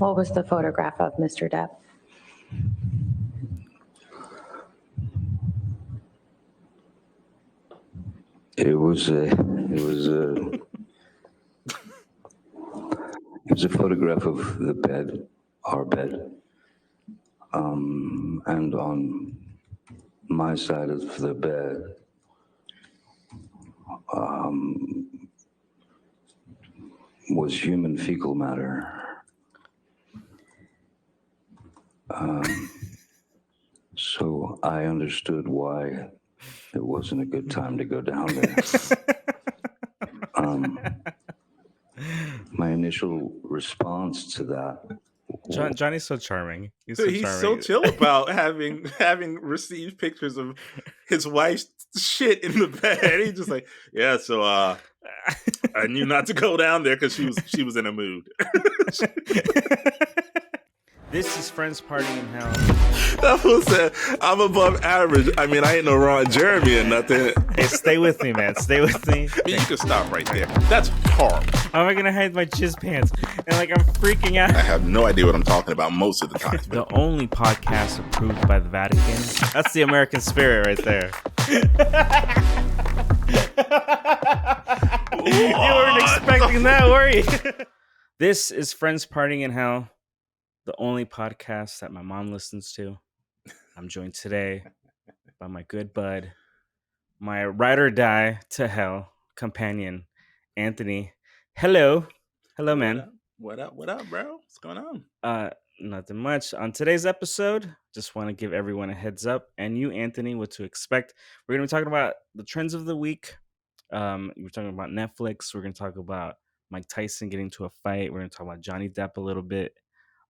What was the photograph of Mr. Depp? It was a photograph of the bed, our bed, and on my side of the bed, was human fecal matter. So I understood why it wasn't a good time to go down there. My initial response to that. Johnny's so charming. He's so chill about having received pictures of his wife's shit in the bed. He's just like, yeah. So I knew not to go down there because she was in a mood. This is Friends Partying in Hell. That was I'm above average. I mean, I ain't no Ron Jeremy or nothing. Hey, stay with me, man. Stay with me. I mean, you can stop right there. That's horrible. How am I gonna hide my jizz pants? And like I'm freaking out. I have no idea what I'm talking about most of the time. The only podcast approved by the Vatican. That's the American spirit right there. You weren't expecting that, were you? This is Friends Partying in Hell, the only podcast that my mom listens to. I'm joined today by my good bud, my ride or die to hell companion, Anthony. Hello, man. What up, bro? What's going on? Nothing much. On today's episode, just want to give everyone a heads up, and you, Anthony, what to expect. We're going to be talking about the trends of the week. We're talking about Netflix. We're going to talk about Mike Tyson getting into a fight. We're going to talk about Johnny Depp a little bit.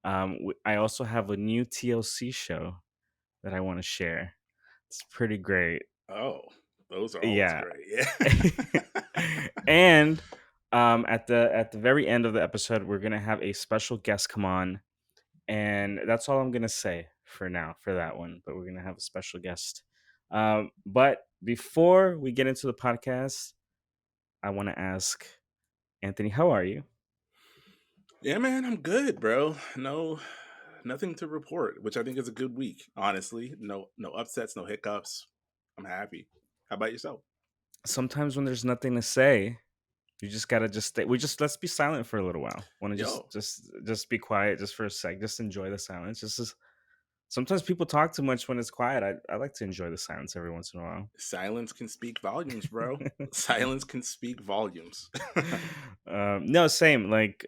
I also have a new TLC show that I want to share. It's pretty great. Oh, those are always great. Yeah. And at the very end of the episode, we're gonna have a special guest come on, and that's all I'm gonna say for now for that one. But we're gonna have a special guest. But before we get into the podcast, I want to ask Anthony, how are you? Yeah, man, I'm good, bro. No, nothing to report, which I think is a good week. Honestly, no upsets, no hiccups. I'm happy. How about yourself? Sometimes when there's nothing to say, you just gotta stay. Let's be silent for a little while. Want to just be quiet just for a sec. Just enjoy the silence. Sometimes people talk too much when it's quiet. I like to enjoy the silence every once in a while. Silence can speak volumes, bro. Silence can speak volumes. No, same. Like,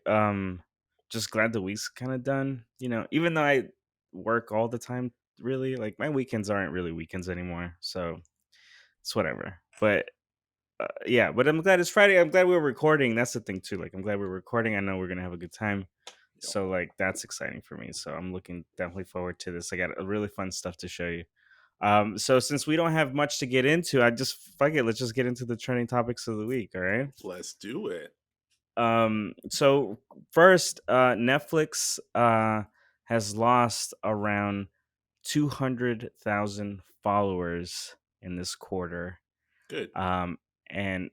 just glad the week's kind of done. You know, even though I work all the time, really, like my weekends aren't really weekends anymore. So it's whatever. But yeah, but I'm glad it's Friday. I'm glad we're recording. That's the thing too. Like, I'm glad we're recording. I know we're gonna have a good time. So like that's exciting for me. So I'm looking definitely forward to this. I got a really fun stuff to show you. So since we don't have much to get into, I just fuck it. Let's just get into the trending topics of the week. All right. Let's do it. So first, Netflix has lost around 200,000 followers in this quarter. Good. And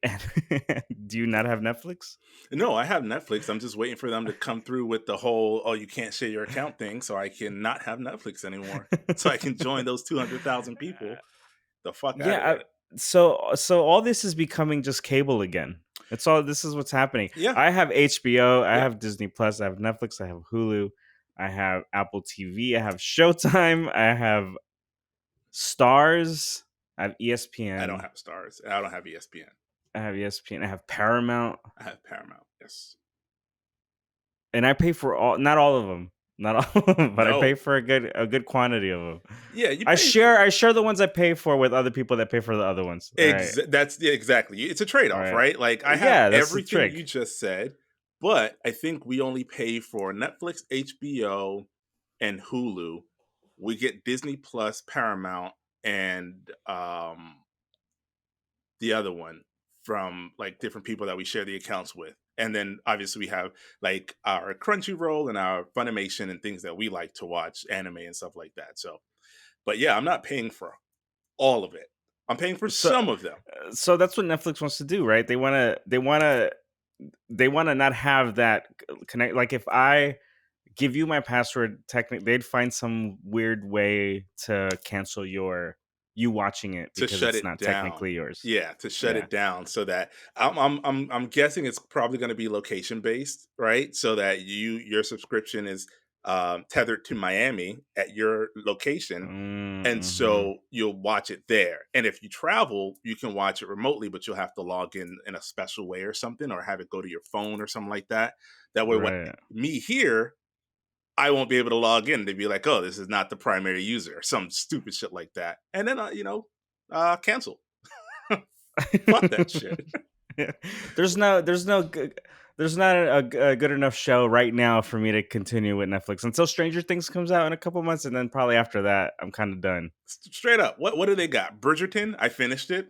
do you not have Netflix? No, I have Netflix. I'm just waiting for them to come through with the whole, you can't share your account thing, so I can not have Netflix anymore. So I can join those 200,000 people. The fuck out of it. So all this is becoming just cable again. This is what's happening. Yeah. I have HBO, I have Disney Plus, I have Netflix, I have Hulu, I have Apple TV, I have Showtime, I have Stars, I have ESPN. I don't have Stars. I don't have ESPN. I have ESPN. I have Paramount. I have Paramount. Yes. And I pay for not all of them. Not all of them, but no. I pay for a good quantity of them. Yeah, I share the ones I pay for with other people that pay for the other ones. That's exactly. It's a trade-off, right? Like I have everything you just said, but I think we only pay for Netflix, HBO, and Hulu. We get Disney Plus, Paramount, and the other one from like different people that we share the accounts with. And then obviously we have like our Crunchyroll and our Funimation and things that we like to watch, anime and stuff like that. So, but yeah, I'm not paying for all of it. I'm paying for some of them. So that's what Netflix wants to do, right? They want to not have that connect. Like if I give you my password, technically they'd find some weird way to cancel you watching it to because shut it's it not down. technically yours. Yeah, to shut Yeah. it down so that I'm guessing it's probably going to be location based, right? So that your subscription is tethered to Miami at your location, and Mm-hmm. so you'll watch it there. And if you travel, you can watch it remotely, but you'll have to log in a special way or something, or have it go to your phone or something like that. That way, what Right. me here, I won't be able to log in. They'd be like, "Oh, this is not the primary user," or some stupid shit like that, and then cancel. Fuck that shit. Yeah. There's not a good enough show right now for me to continue with Netflix until Stranger Things comes out in a couple months, and then probably after that, I'm kind of done. Straight up, what do they got? Bridgerton. I finished it.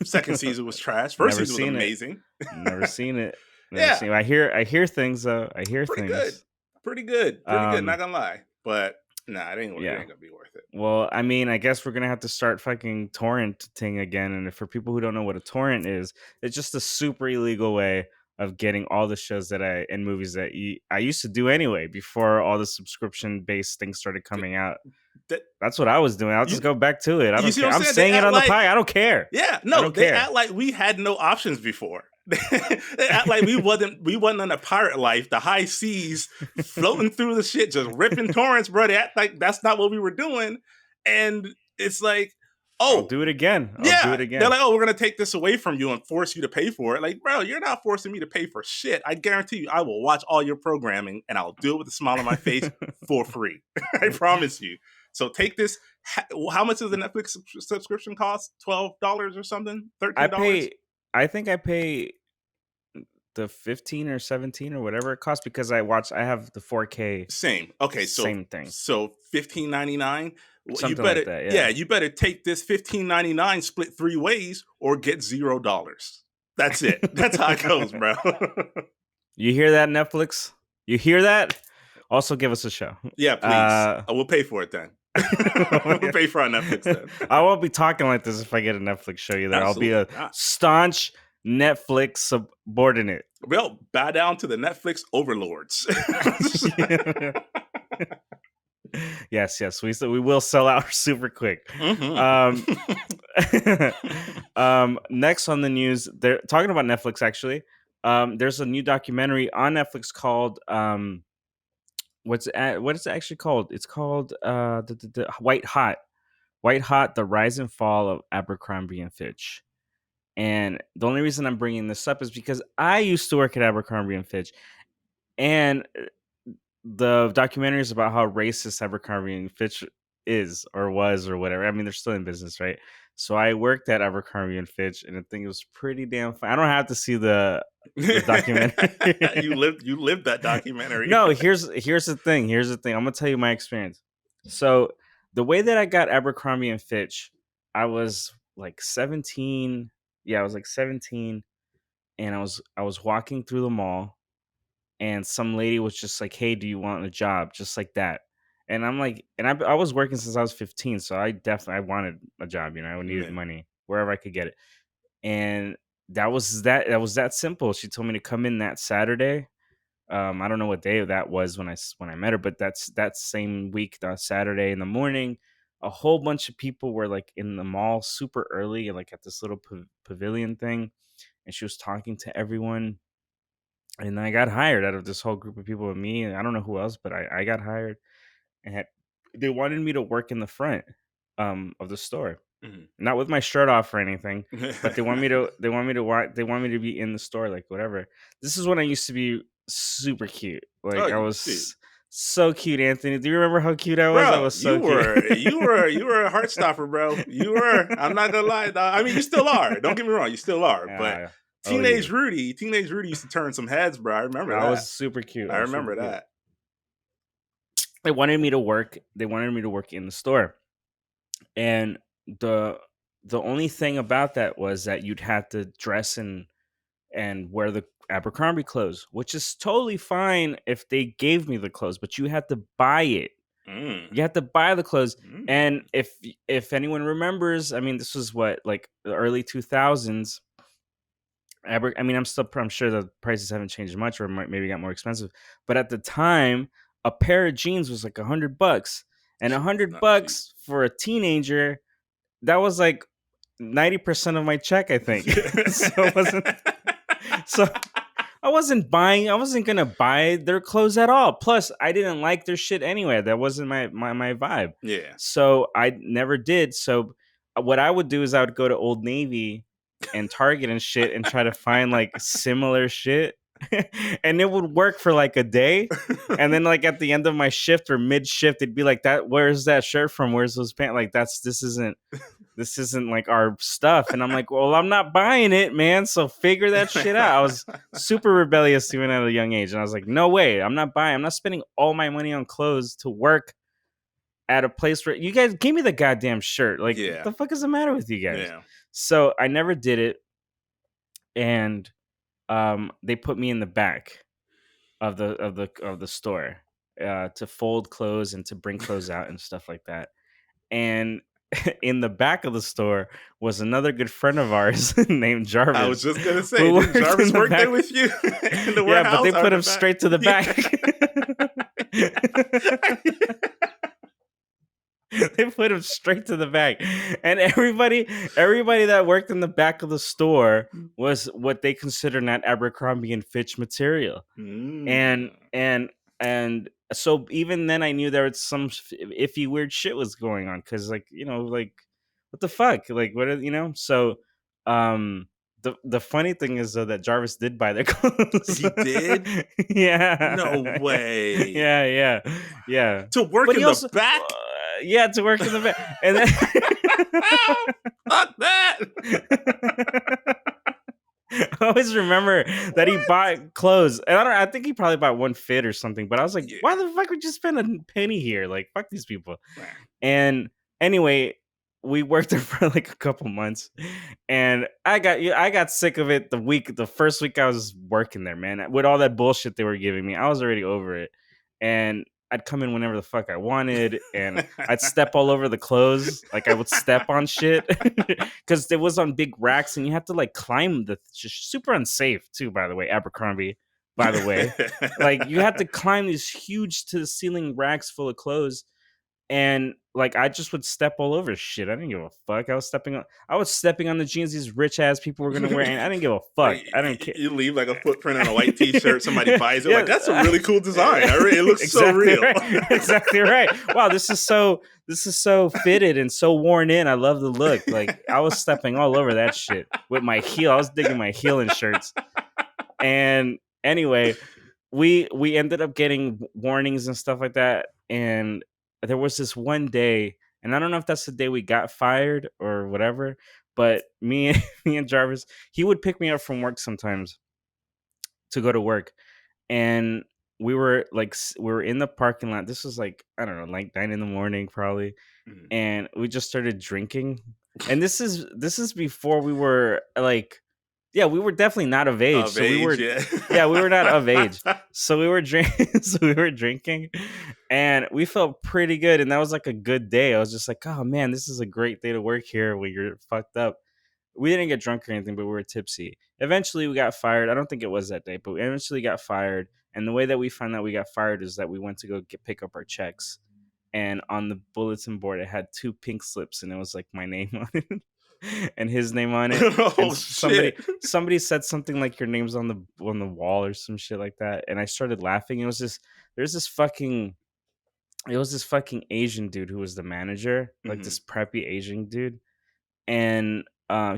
Second season was trash. First Never season was seen it. amazing. Never seen it. Never Yeah, seen it. I hear things though. I hear pretty good. things. Pretty good. Pretty good. Not Um, gonna lie, but nah, it yeah. ain't gonna be worth it. Well, I mean, I guess we're gonna have to start fucking torrenting again. And for people who don't know what a torrent is, it's just a super illegal way of getting all the shows and movies that I used to do anyway before all the subscription based things started coming out. That That's what I was doing. I'll you, just go back to it. I you don't see care. what I'm I'm saying? They saying it act on the like pie. I don't care. yeah, I no, don't they care. act like we had no options before. They act like we wasn't on a pirate life, the high seas, floating through the shit, just ripping torrents, bro. They act like that's not what we were doing, and it's like, I'll oh do it again. I'll do yeah, it they're again. like, oh, we're gonna take this away from you and force you to pay for it. Like, bro, you're not forcing me to pay for shit. I guarantee you, I will watch all your programming and I'll do it with a smile on my face for free. I promise you. So take this. How much does the Netflix subscription cost? $12 or something? I $13? pay. I think I pay the 15 or 17 or whatever it costs because I have the 4K. Same. Okay, so Same thing. so 15.99. Well, you Something like better that. yeah, Yeah. you better take this 15.99 split three ways or get $0. That's it. That's how it goes, bro. You hear that, Netflix? You hear that? Also, give us a show. Yeah, please. We'll pay for it then. We'll pay for our Netflix then. I won't be talking like this if I get a Netflix show either. I'll be a Absolutely not. staunch Netflix subordinate. Well, bow down to the Netflix overlords. Yes. We will sell out super quick. Mhm. Next on the news, they're talking about Netflix. Actually, there's a new documentary on Netflix called what is it actually called? It's called the White Hot: The Rise and Fall of Abercrombie and Fitch. And the only reason I'm bringing this up is because I used to work at Abercrombie and Fitch, and the documentary is about how racist Abercrombie and Fitch is or was or whatever. I mean, they're still in business, right? So I worked at Abercrombie and Fitch, and I think it was pretty damn fun. I don't have to see the documentary. You lived that documentary. No, here's the thing. Here's the thing. I'm gonna tell you my experience. So the way that I got Abercrombie and Fitch, I was like 17. Yeah, I was like 17, and I was walking through the mall, and some lady was just like, "Hey, do you want a job?" Just like that. And I'm like, and I was working since I was 15, so I wanted a job. I needed Man. money wherever I could get it, and that was that simple. She told me to come in that Saturday. I don't know what day that was when I met her, but that's that same week, that Saturday in the morning. A whole bunch of people were like in the mall super early, like at this little pavilion thing, and she was talking to everyone. And I got hired out of this whole group of people with me, and I don't know who else, but I got hired, and they wanted me to work in the front of the store, Mhm. not with my shirt off or anything, but they want me to be in the store, like whatever. This is when I used to be super cute. Like I Oh, was dude. so cute, Anthony. Do you remember how cute I was? I Bro, was so you were a heart stopper, bro. You were. I'm not gonna lie, dog. I mean, you still are. Don't get me wrong, you still are. But Teenage Rudy used to turn some heads, bro. I remember that. I was super cute. I remember that. They wanted me to work. They wanted me to work in the store, and the only thing about that was that you'd have to dress and wear the Abercrombie clothes, which is totally fine if they gave me the clothes, but you had to buy it. Mm. You have to buy the clothes. Mm. And if anyone remembers, I mean, this was what, like the early 2000s. I'm sure the prices haven't changed much, or maybe got more expensive. But at the time, a pair of jeans was like $100, and $100 not cheap. for a teenager, that was like 90% of my check, I think. So it wasn't. So I wasn't gonna buy their clothes at all. Plus, I didn't like their shit anyway. That wasn't my vibe. Yeah. So I never did. So what I would do is I would go to Old Navy and Target and shit and try to find like similar shit. And it would work for like a day. And then like at the end of my shift or mid shift, it'd be like, that where's that shirt from? Where's those pants? Like this isn't like our stuff. And I'm like, well, I'm not buying it, man. So figure that shit out. I was super rebellious even at a young age. And I was like, no way, I'm not spending all my money on clothes to work at a place where you guys give me the goddamn shirt. Like, what the fuck is the matter with you guys? Yeah. So I never did it. And they put me in the back of the store to fold clothes and to bring clothes out and stuff like that. And in the back of the store was another good friend of ours named Jarvis. I was just gonna say, did Jarvis work there with you in the warehouse? Yeah, but they put him straight to the back. They put him straight to the back, and everybody that worked in the back of the store was what they consider not Abercrombie and Fitch material, and so even then I knew there was some iffy weird shit was going on, because like, you know, like what the fuck, like what are, you know? So the funny thing is though that Jarvis did buy their clothes. He did? Yeah. No way. Yeah. To work But in he the also- back? Yeah, to work in the back. And then Fuck that. I always remember that he bought clothes, and I think he probably bought one fit or something, but I was like, why the fuck would you spend a penny here? Like, fuck these people. And anyway, we worked there for like a couple months, and I got sick of it the first week I was working there, man. With all that bullshit they were giving me, I was already over it. And I'd come in whenever the fuck I wanted, and I'd step all over the clothes. Like I would step on shit because it was on big racks, and you had to like climb just super unsafe too. By the way, Abercrombie. By the way, like you had to climb these huge to the ceiling racks full of clothes, and like I just would step all over shit. I didn't give a fuck. I was stepping on the jeans these rich ass people were gonna wear, and I didn't give a fuck. Like, I didn't care. You leave like a footprint on a white t-shirt, somebody buys it, like that's a really cool design. It looks so real. Right. Exactly right. Wow, this is so fitted and so worn in. I love the look. Like I was stepping all over that shit with my heel. I was digging my heel in shirts. And anyway, we ended up getting warnings and stuff like that. And there was this one day, and I don't know if that's the day we got fired or whatever, but me and Jarvis, he would pick me up from work sometimes to go to work, and we were in the parking lot. This was like, I don't know, like 9 a.m. probably, and we just started drinking. And this is before we were like, yeah, we were definitely not of age. We were not of age. So we were drinking, and we felt pretty good. And that was like a good day. I was just like, oh man, this is a great day to work here when you're fucked up. We didn't get drunk or anything, but we were tipsy. Eventually we got fired. I don't think it was that day, but we eventually got fired. And the way that we found out we got fired is that we went to go pick up our checks. And on the bulletin board, it had 2 pink slips, and it was like my name on it. And his name on it. And somebody said something like your name's on the wall or some shit like that. And I started laughing. It was this fucking Asian dude who was the manager, like this preppy Asian dude. And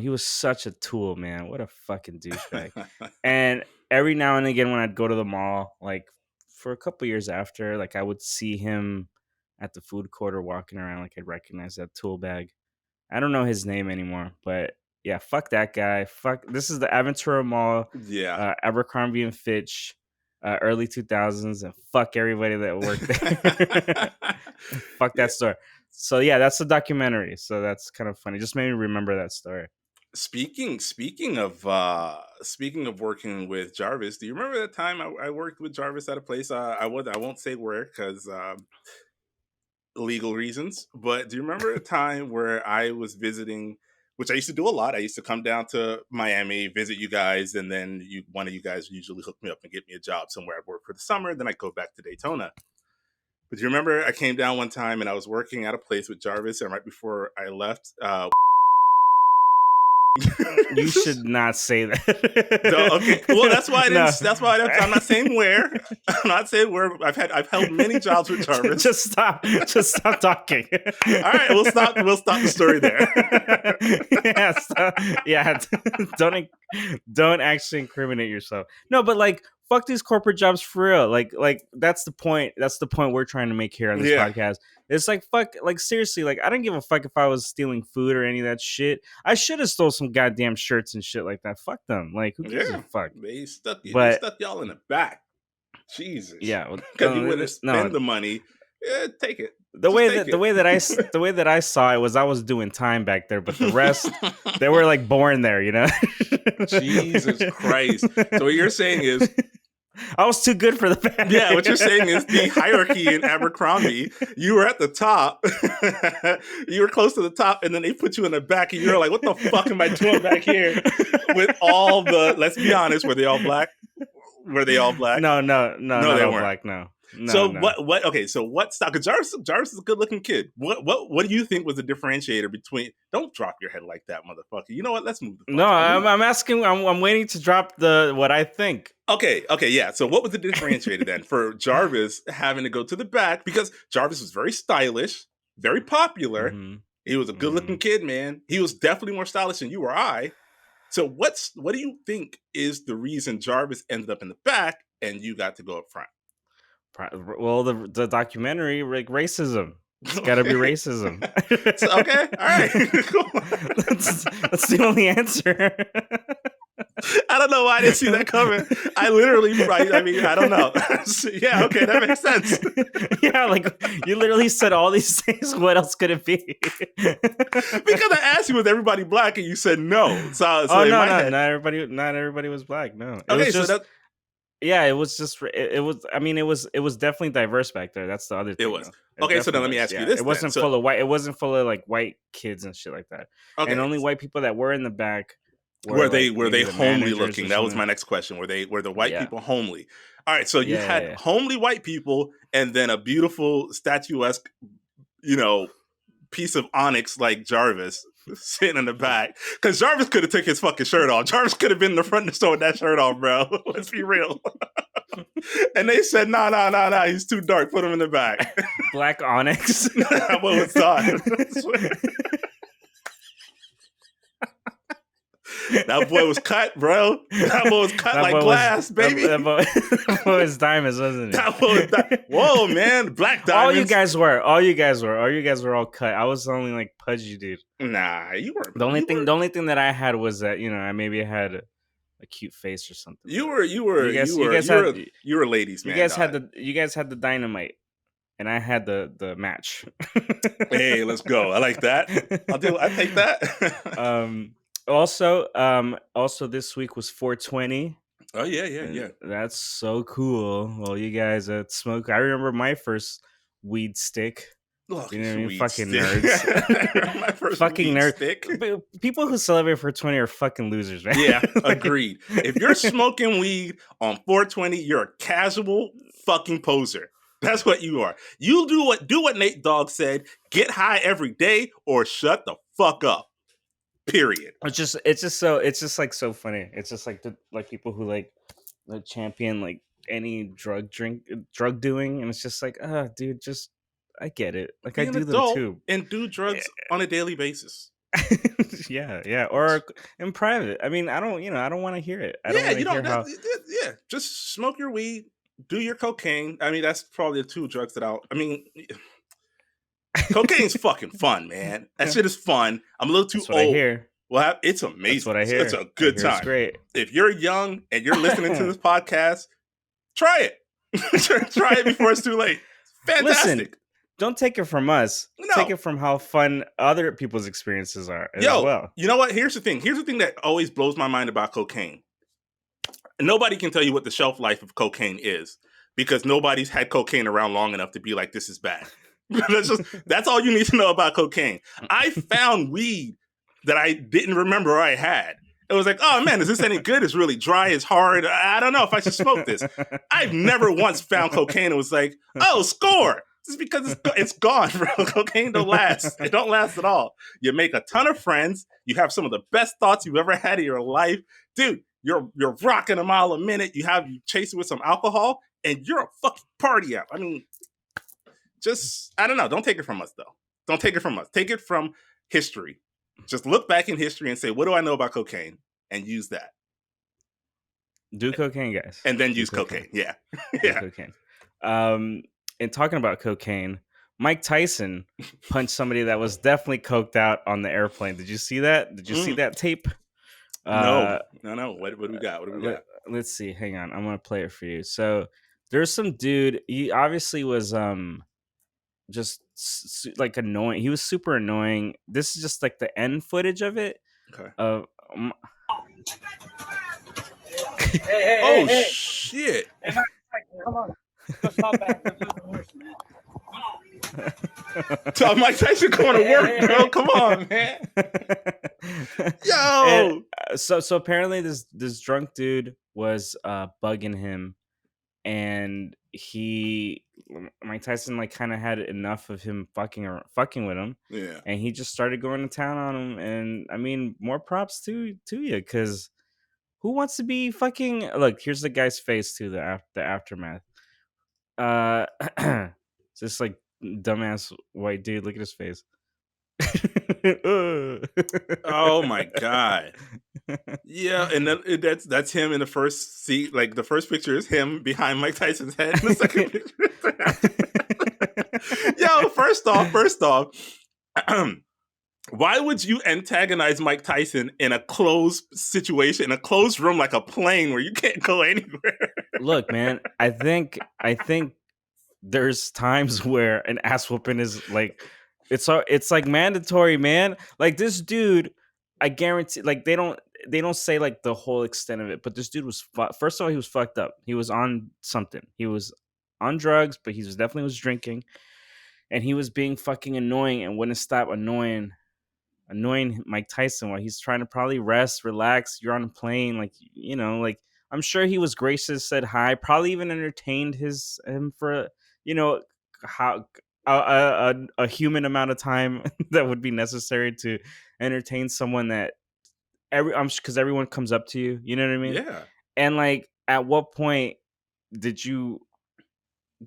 he was such a tool, man. What a fucking douchebag. And every now and again when I'd go to the mall, like for a couple years after, like I would see him at the food court or walking around, like I'd recognize that tool bag. I don't know his name anymore, but yeah, fuck that guy. Fuck. This is the Aventura Mall. Yeah. Abercrombie and Fitch, early 2000s, and fuck everybody that worked there. Fuck that store. So yeah, that's the documentary. So that's kind of funny. Just made me remember that story. Speaking of working with Jarvis, do you remember that time I worked with Jarvis at a place? I won't say where because legal reasons, but do you remember a time where I was visiting, which I used to do a lot? I used to come down to Miami, visit you guys, and then one of you guys would usually hook me up and get me a job somewhere. I'd work for the summer, then I'd go back to Daytona. But you remember I came down one time and I was working at a place with Jarvis, and right before I left, You should not say that. okay, well that's why I didn't. No. That's why I'm not saying where. I'm not saying where. I've held many jobs with Jarvis. Just stop talking. All right, we'll stop the story there. Don't actually incriminate yourself. No, but like fuck these corporate jobs for real. Like that's the point. That's the point we're trying to make here on this podcast. It's like fuck, like seriously, like I don't give a fuck if I was stealing food or any of that shit. I should have stole some goddamn shirts and shit like that. Fuck them. Like who gives a fuck? They stuck But- y'all in the back. Jesus. Yeah, well, Because you wouldn't spend the money. Yeah, take it. The way that I saw it was I was doing time back there, but the rest they were like born there, you know. Jesus Christ. So what you're saying is I was too good for the band. Yeah, what you're saying is the hierarchy in Abercrombie, you were at the top, you were close to the top, and then they put you in the back, and you're like, what the fuck am I doing back here with all the, let's be honest, were they all black? Were they all black? No, they not all weren't. black, no. So no. what okay, so what stock, because Jarvis is a good looking kid. What do you think was the differentiator between, don't drop your head like that, motherfucker. You know what? Let's move the fuck No, on. I'm asking, I'm waiting to drop what I think. Okay, yeah. So what was the differentiator then for Jarvis having to go to the back? Because Jarvis was very stylish, very popular. Mm-hmm. He was a good-looking kid, man. He was definitely more stylish than you or I. So what do you think is the reason Jarvis ended up in the back and you got to go up front? Well, the documentary, like racism. It's got to be racism. Okay, all right, cool. That's the only answer. I don't know why I didn't see that coming. I don't know. Yeah, okay, that makes sense. Yeah, like you literally said all these things. What else could it be? Because I asked you, was everybody black, and you said no. So no, head, not everybody was black. No. Okay, so that. Yeah, it was just. It was. I mean, it was definitely diverse back there. That's the other thing. It was. Okay, so then let me ask you this. It wasn't full of white. It wasn't full of like white kids and shit like that. Okay. And only white people that were in the back. Were they homely looking? That was my next question. Were the white people homely? All right, so you had homely white people and then a beautiful statuesque, piece of onyx like Jarvis sitting in the back. Because Jarvis could have took his fucking shirt off. Jarvis could have been in the front of the store with that shirt off, bro. Let's be real. And they said, nah, he's too dark. Put him in the back. Black onyx. What was thought? That boy was cut, bro. That boy was cut like glass, baby. That boy was diamonds, wasn't it? That boy was Whoa, man. Black diamonds. All you guys were all cut. I was only like pudgy, dude. Nah, you weren't. The only thing that I had was that, I maybe had a cute face or something. You were ladies, man. You guys had the dynamite. And I had the match. Hey, let's go. I like that. I take that. Also this week was 420. Oh yeah. That's so cool. Well, you guys smoke. I remember my first weed stick. Look, fucking nerds. My first fucking weed nerds. stick. People who celebrate 420 are fucking losers, man. Yeah, agreed. If you're smoking weed on 420, you're a casual fucking poser. That's what you are. You do what Nate Dogg said. Get high every day or shut the fuck up. Period. It's just like so funny. It's just like like people who like champion like any drug doing, and it's just like, dude, just I get it. Like I do them too, and do drugs on a daily basis. yeah, or in private. I mean, I don't want to hear it. Just smoke your weed, do your cocaine. I mean, that's probably the two drugs cocaine's fucking fun, man. That shit is fun. I'm a little too old. I hear. Well, it's amazing. That's what I hear. It's a good time. It's great. If you're young and you're listening to this podcast, try it. Try it before it's too late. Fantastic. Listen, don't take it from us. No. Take it from how fun other people's experiences are as well. You know what? Here's the thing that always blows my mind about cocaine. Nobody can tell you what the shelf life of cocaine is because nobody's had cocaine around long enough to be like, this is bad. That's all you need to know about cocaine. I found weed that I didn't remember I had. It was like, oh man, is this any good? It's really dry. It's hard. I don't know if I should smoke this. I've never once found cocaine and was like, oh, score. It's because it's gone, bro. Cocaine don't last. It don't last at all. You make a ton of friends. You have some of the best thoughts you've ever had in your life, dude. You're rocking a mile a minute. You chase it with some alcohol, and you're a fucking party out. I mean, just I don't know. Don't take it from us though. Don't take it from us. Take it from history. Just look back in history and say, what do I know about cocaine, and use that. Do cocaine, guys, and then use cocaine. Yeah, yeah. Cocaine. And talking about cocaine, Mike Tyson punched somebody that was definitely coked out on the airplane. Did you see that? Did you see that tape? No. What do we got? Let's see. Hang on. I'm gonna play it for you. So there's some dude. He obviously was just like annoying. He was super annoying. This is just like the end footage of it. Okay. Hey. Shit! Hey, come on. Let's talk back. Let's do the horse, man. So Mike Tyson going to work, bro. Come on, man. Yo. And, so apparently this drunk dude was bugging him, and Mike Tyson like kind of had enough of him fucking with him. Yeah. And he just started going to town on him. And I mean, more props to you, because who wants to be fucking? Look, here's the guy's face to the aftermath. Just like dumbass white dude. Look at his face. Oh my god. Yeah, and that's him in the first seat. Like the first picture is him behind Mike Tyson's head. The second picture. Yo, first off, why would you antagonize Mike Tyson in a closed situation, in a closed room like a plane where you can't go anywhere? Look, man, I think there's times where an ass whooping is like it's like mandatory, man. Like this dude, I guarantee, like they don't say like the whole extent of it, but this dude was first of all, he was fucked up. He was on something. He was on drugs, but he definitely was drinking, and he was being fucking annoying and wouldn't stop annoying Mike Tyson while he's trying to probably rest, relax. You're on a plane, like, you know, like I'm sure he was gracious, said hi, probably even entertained him for, you know, how a human amount of time that would be necessary to entertain someone that because everyone comes up to you, you know what I mean? Yeah. And like, at what point did you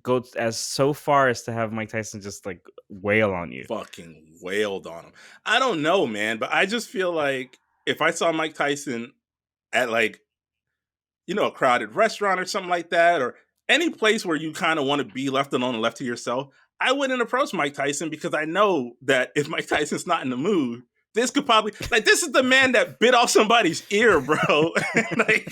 go as so far as to have Mike Tyson just like wail on you? Fucking wailed on him. I don't know, man, but I just feel like if I saw Mike Tyson at like, you know, a crowded restaurant or something like that, or any place where you kind of want to be left alone and left to yourself, I wouldn't approach Mike Tyson, because I know that if Mike Tyson's not in the mood, this could probably, like, this is the man that bit off somebody's ear, bro. Like,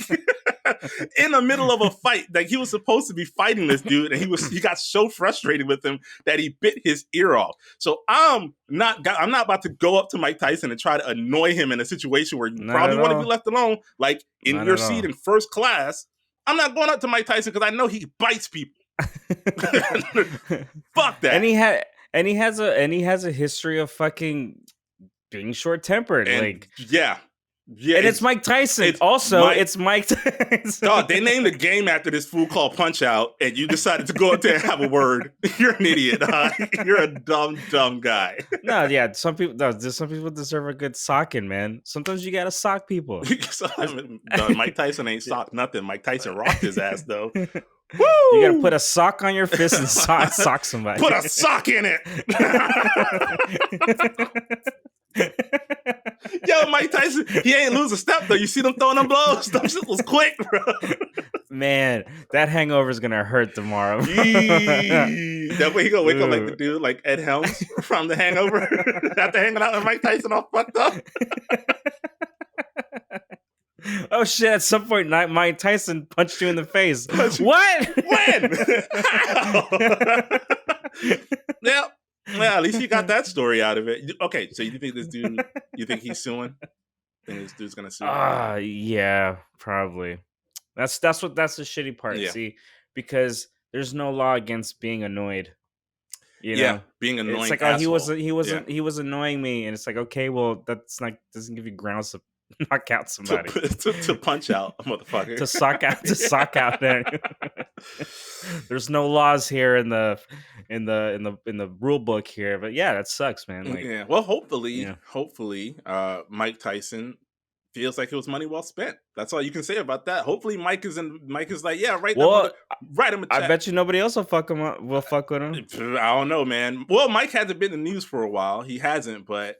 in the middle of a fight, like he was supposed to be fighting this dude, and he got so frustrated with him that he bit his ear off. So I'm not about to go up to Mike Tyson and try to annoy him in a situation where you probably want to be left alone, like in your seat in first class. I'm not going up to Mike Tyson because I know he bites people. Fuck that. And he has a history of fucking being short-tempered. And like, yeah. And it's Mike Tyson. It's Mike Tyson. Dog, they named the game after this fool called Punch Out, and you decided to go up there and have a word. You're an idiot, huh? You're a dumb guy. No, yeah, some people deserve a good socking, man. Sometimes you gotta sock people. Mike Tyson ain't socked nothing. Mike Tyson rocked his ass though. Woo! You gotta put a sock on your fist and sock somebody. Put a sock in it. Yo, Mike Tyson, he ain't lose a step though. You see them throwing them blows? That shit was quick, bro. Man, that hangover is gonna hurt tomorrow. That way he gonna wake up like the dude, like Ed Helms from The Hangover, after hanging out with Mike Tyson all fucked up. Oh shit! At some point, Mike Tyson punched you in the face. What? When? How? Yeah. Well, at least you got that story out of it. Okay, so you think he's suing? Think this dude's gonna sue? Yeah, probably. That's the shitty part. Yeah. See, because there's no law against being annoyed. You know? Being annoying. It's like, asshole. he was annoying me, and it's like, okay, well, that's not, doesn't give you grounds to knock out somebody. to punch out a motherfucker. To sock out there. There's no laws here in the rule book here, but yeah, that sucks, man. Like, Yeah. Well, hopefully, yeah. Mike Tyson feels like it was money well spent. That's all you can say about that. Hopefully, Mike is like, yeah, write him a check. I bet you nobody else will fuck him up. Will fuck with him. I don't know, man. Well, Mike hasn't been in the news for a while. He hasn't, but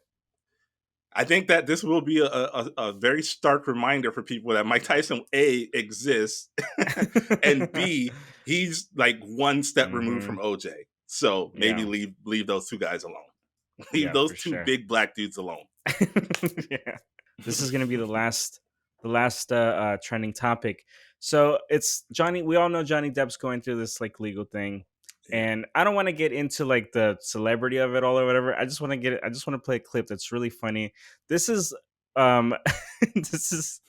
I think that this will be a very stark reminder for people that Mike Tyson, A, exists, and B, he's like one step removed from OJ. So maybe leave those two guys alone. Leave those two big black dudes alone. Yeah. This is gonna be the last trending topic. So it's Johnny. We all know Johnny Depp's going through this like legal thing. And I don't want to get into like the celebrity of it all or whatever. I just want to play a clip that's really funny. This is this is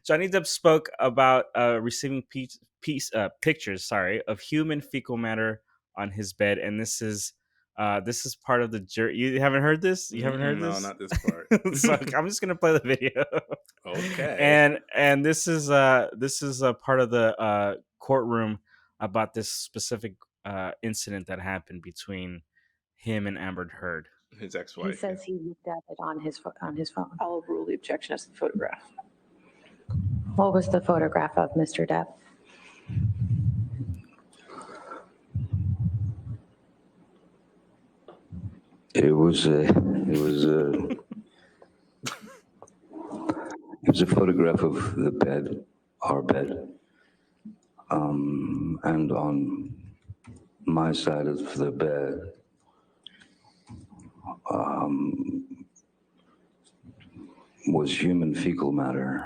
Johnny Depp spoke about receiving pictures of human fecal matter on his bed, and this is part of the jury. You haven't heard this? You haven't heard this? No, not this part. So I'm just gonna play the video. Okay. And this is a part of the courtroom about this specific incident that happened between him and Amber Heard. His ex-wife. He says he looked at it on his phone. I'll overrule the objection as to the photograph. What was the photograph of Mr. Depp? It was a photograph of the bed, our bed, and on my side of the bed was human fecal matter.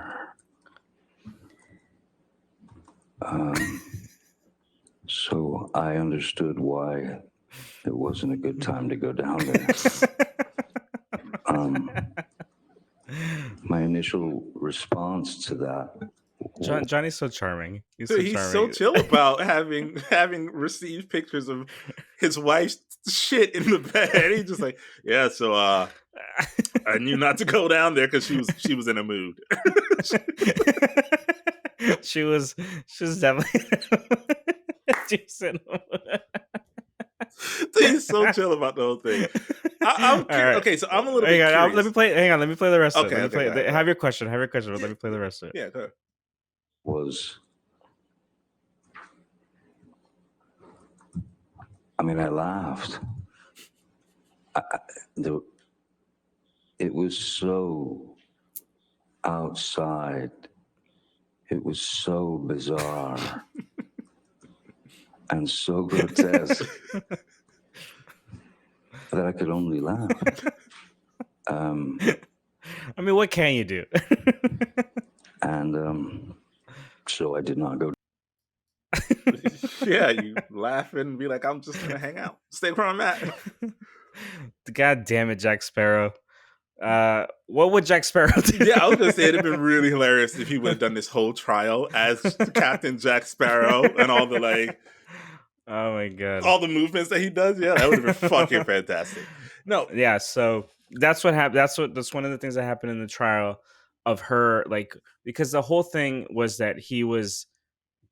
So I understood why it wasn't a good time to go down there. My initial response to that. Johnny's so charming. He's so chill about having received pictures of his wife's shit in the bed. He's just like, yeah. So I knew not to go down there because she was in a mood. she was definitely. He's so chill about the whole thing. I'm curious. Okay, so I'm a little bit curious. Let me play the rest of it. Okay, have your question, but let me play the rest of it. Yeah, go ahead. I laughed. It was so outside. It was so bizarre and so grotesque that I could only laugh. I mean, what can you do? And so I did not go. Yeah, you laugh and be like, I'm just gonna hang out, stay where I'm at. God damn it, Jack Sparrow. What would Jack Sparrow do? Yeah, I was gonna say it'd have been really hilarious if he would have done this whole trial as Captain Jack Sparrow and all the like. Oh my god! All the movements that he does, yeah, that would have been fucking fantastic. No, yeah. So that's what happened. That's one of the things that happened in the trial of her, like, because the whole thing was that he was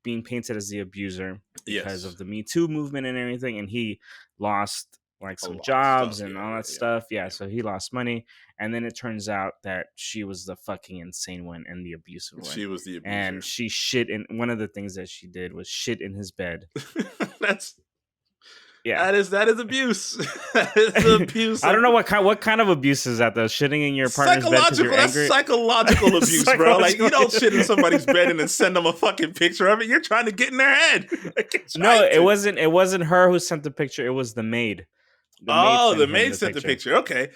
being painted as the abuser because of the Me Too movement and everything, and he lost like some jobs and all that stuff. Yeah, so he lost money, and then it turns out that she was the fucking insane one and the abusive one. She was the abuser, and she shit in. One of the things that she did was shit in his bed. That is abuse. That is abuse. I don't know what kind of abuse is that though. Shitting in your partner's bed because you're angry. That's psychological abuse, bro. Like, you don't shit in somebody's bed and then send them a fucking picture of it. You're trying to get in their head. No, it wasn't. It wasn't her who sent the picture. It was the maid. The maid sent the picture. Okay,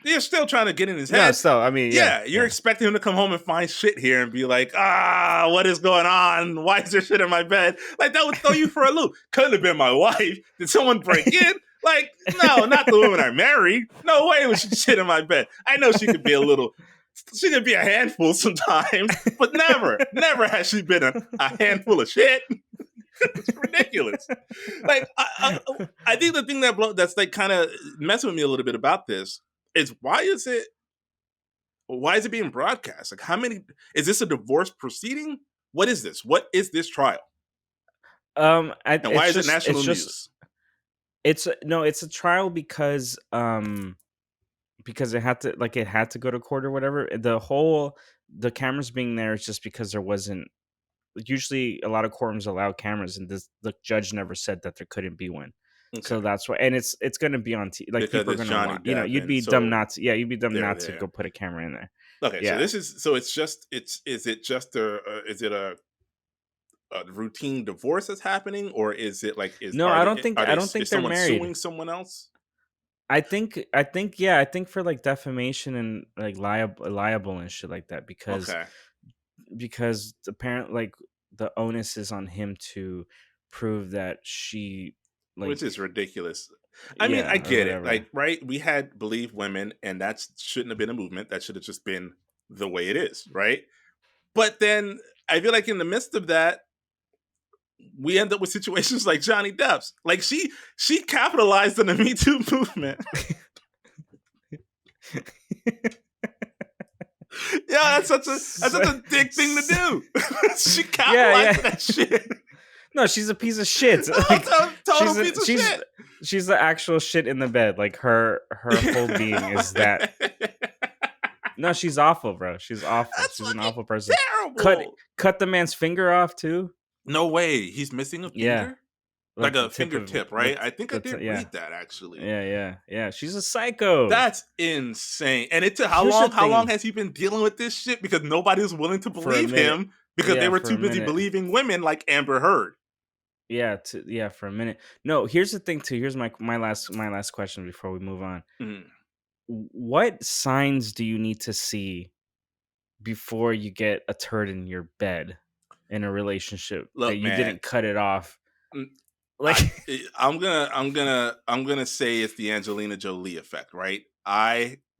you're still trying to get in his head. Yeah, still, I mean, you're expecting him to come home and find shit here and be like, what is going on? Why is there shit in my bed? Like, that would throw you for a loop. Couldn't have been my wife. Did someone break in? Like, no, not the woman I married. No way was she shit in my bed. I know she could be she could be a handful sometimes, but never has she been a handful of shit. It's ridiculous. Like, I think the thing that's like kind of messing with me a little bit about this is, why is it why is it being broadcast? Like, how many? Is this a divorce proceeding? What is this? What is this trial? And why is it national news? It's a trial because it had to go to court or whatever. The cameras being there is just because there wasn't, usually a lot of courtrooms allow cameras, and the judge never said that there couldn't be one. So that's why, and it's going to be on TV. Like, Because people are it's going Johnny to watch. Depp, You'd and be so dumb not to. Yeah, you'd be dumb they're not to there. go put a camera in there. Okay, Yeah. so it's just is it just is it a routine divorce that's happening, or is it like No, I don't think is they're someone married. suing someone else? I think for like defamation and like liable and shit like that, because Okay. apparently, like, the onus is on him to prove that she, like, Which is ridiculous. I mean, yeah, I or get it. whatever. Like, right? We had Believe Women, and that shouldn't have been a movement. That should have just been the way it is, right? But then I feel like in the midst of that, we end up with situations like Johnny Depp's. Like, she capitalized on the Me Too movement. Yeah, that's such a dick thing to do. She capitalized on that shit. No, she's a piece of shit. Like, Total piece of shit. She's the actual shit in the bed. Like, her whole being is that. No, she's awful, bro. She's awful. That's She's an awful person. terrible. Cut the man's finger off too. No way. He's missing a finger? Yeah. Like the a tip of- fingertip, right? the- I think I did yeah. read that, actually. Yeah. She's a psycho. That's insane. And it took how Here's the long? How long thing. has he been dealing with this shit? Because nobody was willing to For a believe minute. him because Yeah, they were for too a busy minute. believing women like Amber Heard. For a minute. No, here's the thing too. Here's my last question before we move on. Mhm. What signs do you need to see before you get a turd in your bed in a relationship Look, that you man. didn't cut it off? Mm, Like, I'm gonna say it's the Angelina Jolie effect, right?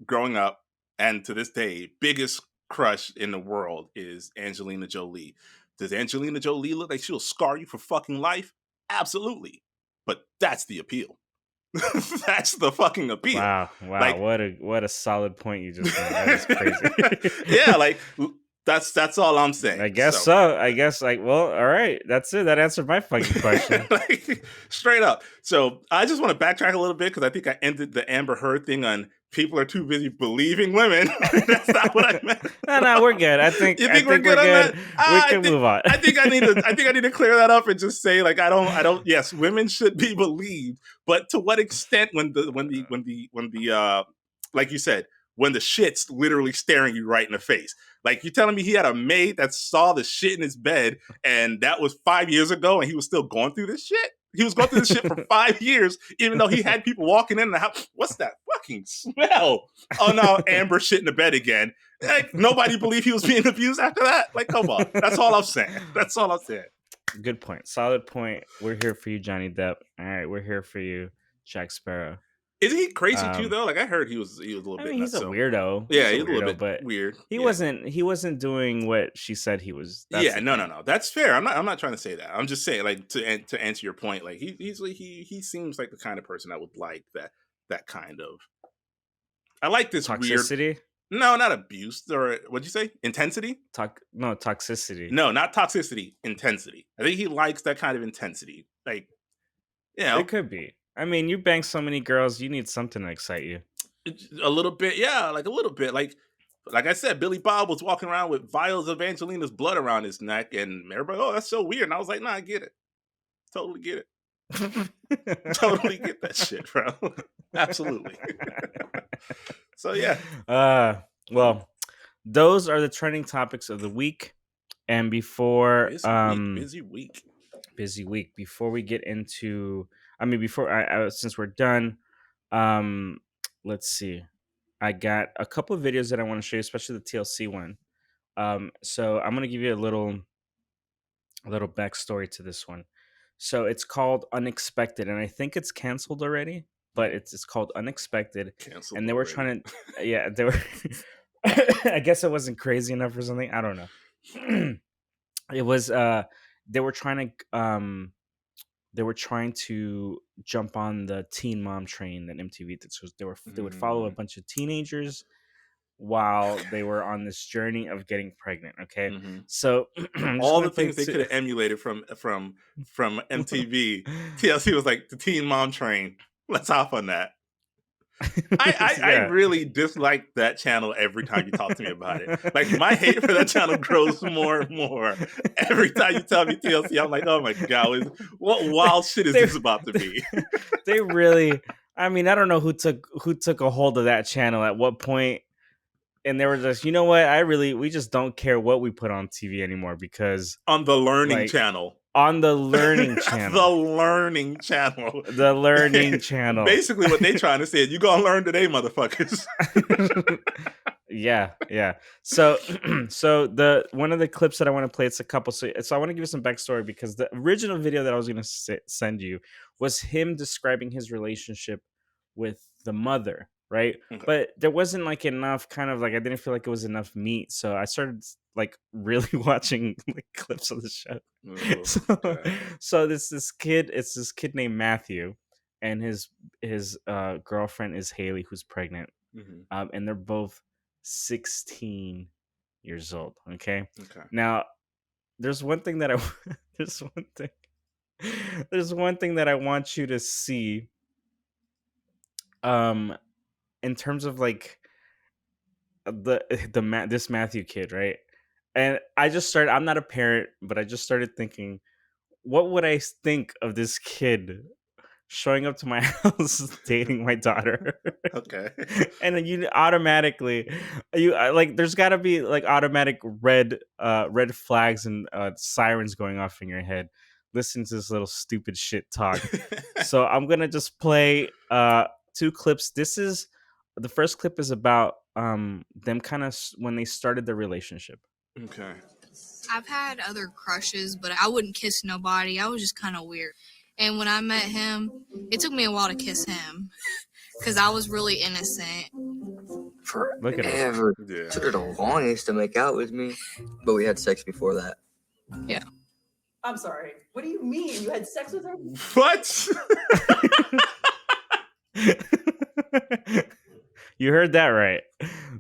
Growing up and to this day, biggest crush in the world is Angelina Jolie. Does Angelina Jolie look like she'll scar you for fucking life? Absolutely. But that's the appeal. That's the fucking appeal. wow, Like- what a solid point you just made. That is crazy. Yeah, like that's all I'm saying. I guess so. I guess, like, well, all right. That's it. That answered my fucking question. Like, straight up. So I just want to backtrack a little bit because I think I ended the Amber Heard thing on people are too busy believing women. That's not what I meant. No, we're good. I think You think we're good on that? We can move on. I think I need to clear that up and just say, like, I don't. Yes, women should be believed, but to what extent? When the like you said, when the shit's literally staring you right in the face. Like, you telling me he had a maid that saw the shit in his bed, and that was 5 years ago, and he was still going through this shit? He was going through this shit for 5 years, even though he had people walking in the house. What's that fucking smell? Oh no, Amber shit in the bed again. Like, nobody believed he was being abused after that. Like, come on. That's all I'm saying. That's all I'm saying. Good point. Solid point. We're here for you, Johnny Depp. All right, we're here for you, Jack Sparrow. Isn't he crazy too, though? Like, I heard he was a little bit. He's a weirdo. Yeah, he's a little bit but weird. He wasn't doing what she said he was. Yeah, no. That's fair. I'm not trying to say that. I'm just saying, like, to answer your point, like, he seems like the kind of person I would like that kind of. I like this toxicity. Weird. No, not abuse, or what'd you say? Intensity? Toxicity. No, not toxicity. Intensity. I think he likes that kind of intensity. Like, it could be. I mean, you bang so many girls, you need something to excite you. A little bit, yeah, like a little bit. Like I said, Billy Bob was walking around with vials of Angelina's blood around his neck, and everybody, oh, that's so weird. And I was like, nah, I get it. Totally get it. Totally get that shit, bro. Absolutely. So yeah. Well, those are the trending topics of the week. And before busy week. Before we get into, since we're done, let's see. I got a couple of videos that I want to show you, especially the TLC one. So I'm gonna give you a little backstory to this one. So it's called Unexpected, and I think it's canceled already, but it's called Unexpected. Canceled. And they were trying to, they were. I guess it wasn't crazy enough or something. I don't know. It was. They were trying to jump on the teen mom train that MTV did. So they would follow a bunch of teenagers while they were on this journey of getting pregnant. Okay, Mhm. so I'm just All gonna the things play they could have emulated from MTV. TLC was like the Teen Mom Train. Let's hop on that. I Yeah. really dislike that channel every time you talk to me about it. Like my hate for that channel grows more and more every time you tell me TLC. I'm like, oh my god, what wild shit is They- this about to be? They really, I mean, I don't know who took a hold of that channel at what point, and they were just, you know what, we just don't care what we put on TV anymore, because On the Learning like, Channel. on the Learning Channel. The Learning Channel. The Learning Channel. Basically what they trying to say is, you gonna learn today, motherfuckers. Yeah. So the one of the clips that I want to play, it's a couple. So I want to give you some backstory, because the original video that I was going to send you was him describing his relationship with the mother, right? Okay. But there wasn't like enough kind of like, I didn't feel like it was enough meat, so I started like really watching like clips of the show. So this kid, it's this kid named Matthew, and his girlfriend is Haley, who's pregnant. Mhm. And they're both 16 years old. Okay. Okay. Now, there's one thing that I there's one thing that I want you to see. In terms of like this Matthew kid, right? And I'm not a parent, but I just started thinking, what would I think of this kid showing up to my house dating my daughter? Okay. And then you automatically, like, there's got to be like automatic red flags and sirens going off in your head. Listen to this little stupid shit talk. So I'm gonna just play 2 clips. The first clip is about them kind of when they started their relationship. Okay. I've had other crushes, but I wouldn't kiss nobody. I was just kind of weird. And when I met him, it took me a while to kiss him because I was really innocent. Look at Forever. Yeah. Took her the longest to make out with me, but we had sex before that. Yeah. I'm sorry. What do you mean? You had sex with her? What? You heard that right.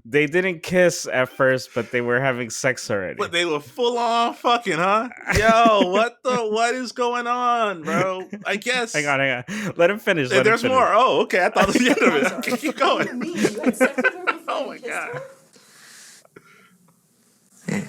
They didn't kiss at first, but they were having sex already. But they were full on fucking, huh? Yo, what is going on, bro? I guess. Hang on. Let him finish. There's more. Oh, okay. I thought it was the end of I'm it. sorry. Keep What do going. you mean? You had sex with her before Oh you my kissed god. her?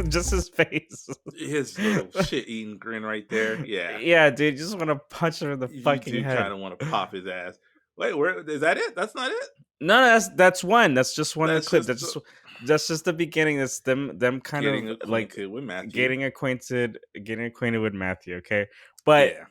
Just his face. His little shit-eating grin right there. Yeah. Yeah, dude. You just want to punch him in the You fucking do head. kind of want to pop his ass. Wait, where is that it? That's not it? No, that's one. That's just one of That's the clips. just That's just the beginning. That's them kind Getting of like acquainted with Matthew. getting acquainted with Matthew. Okay, but Yeah.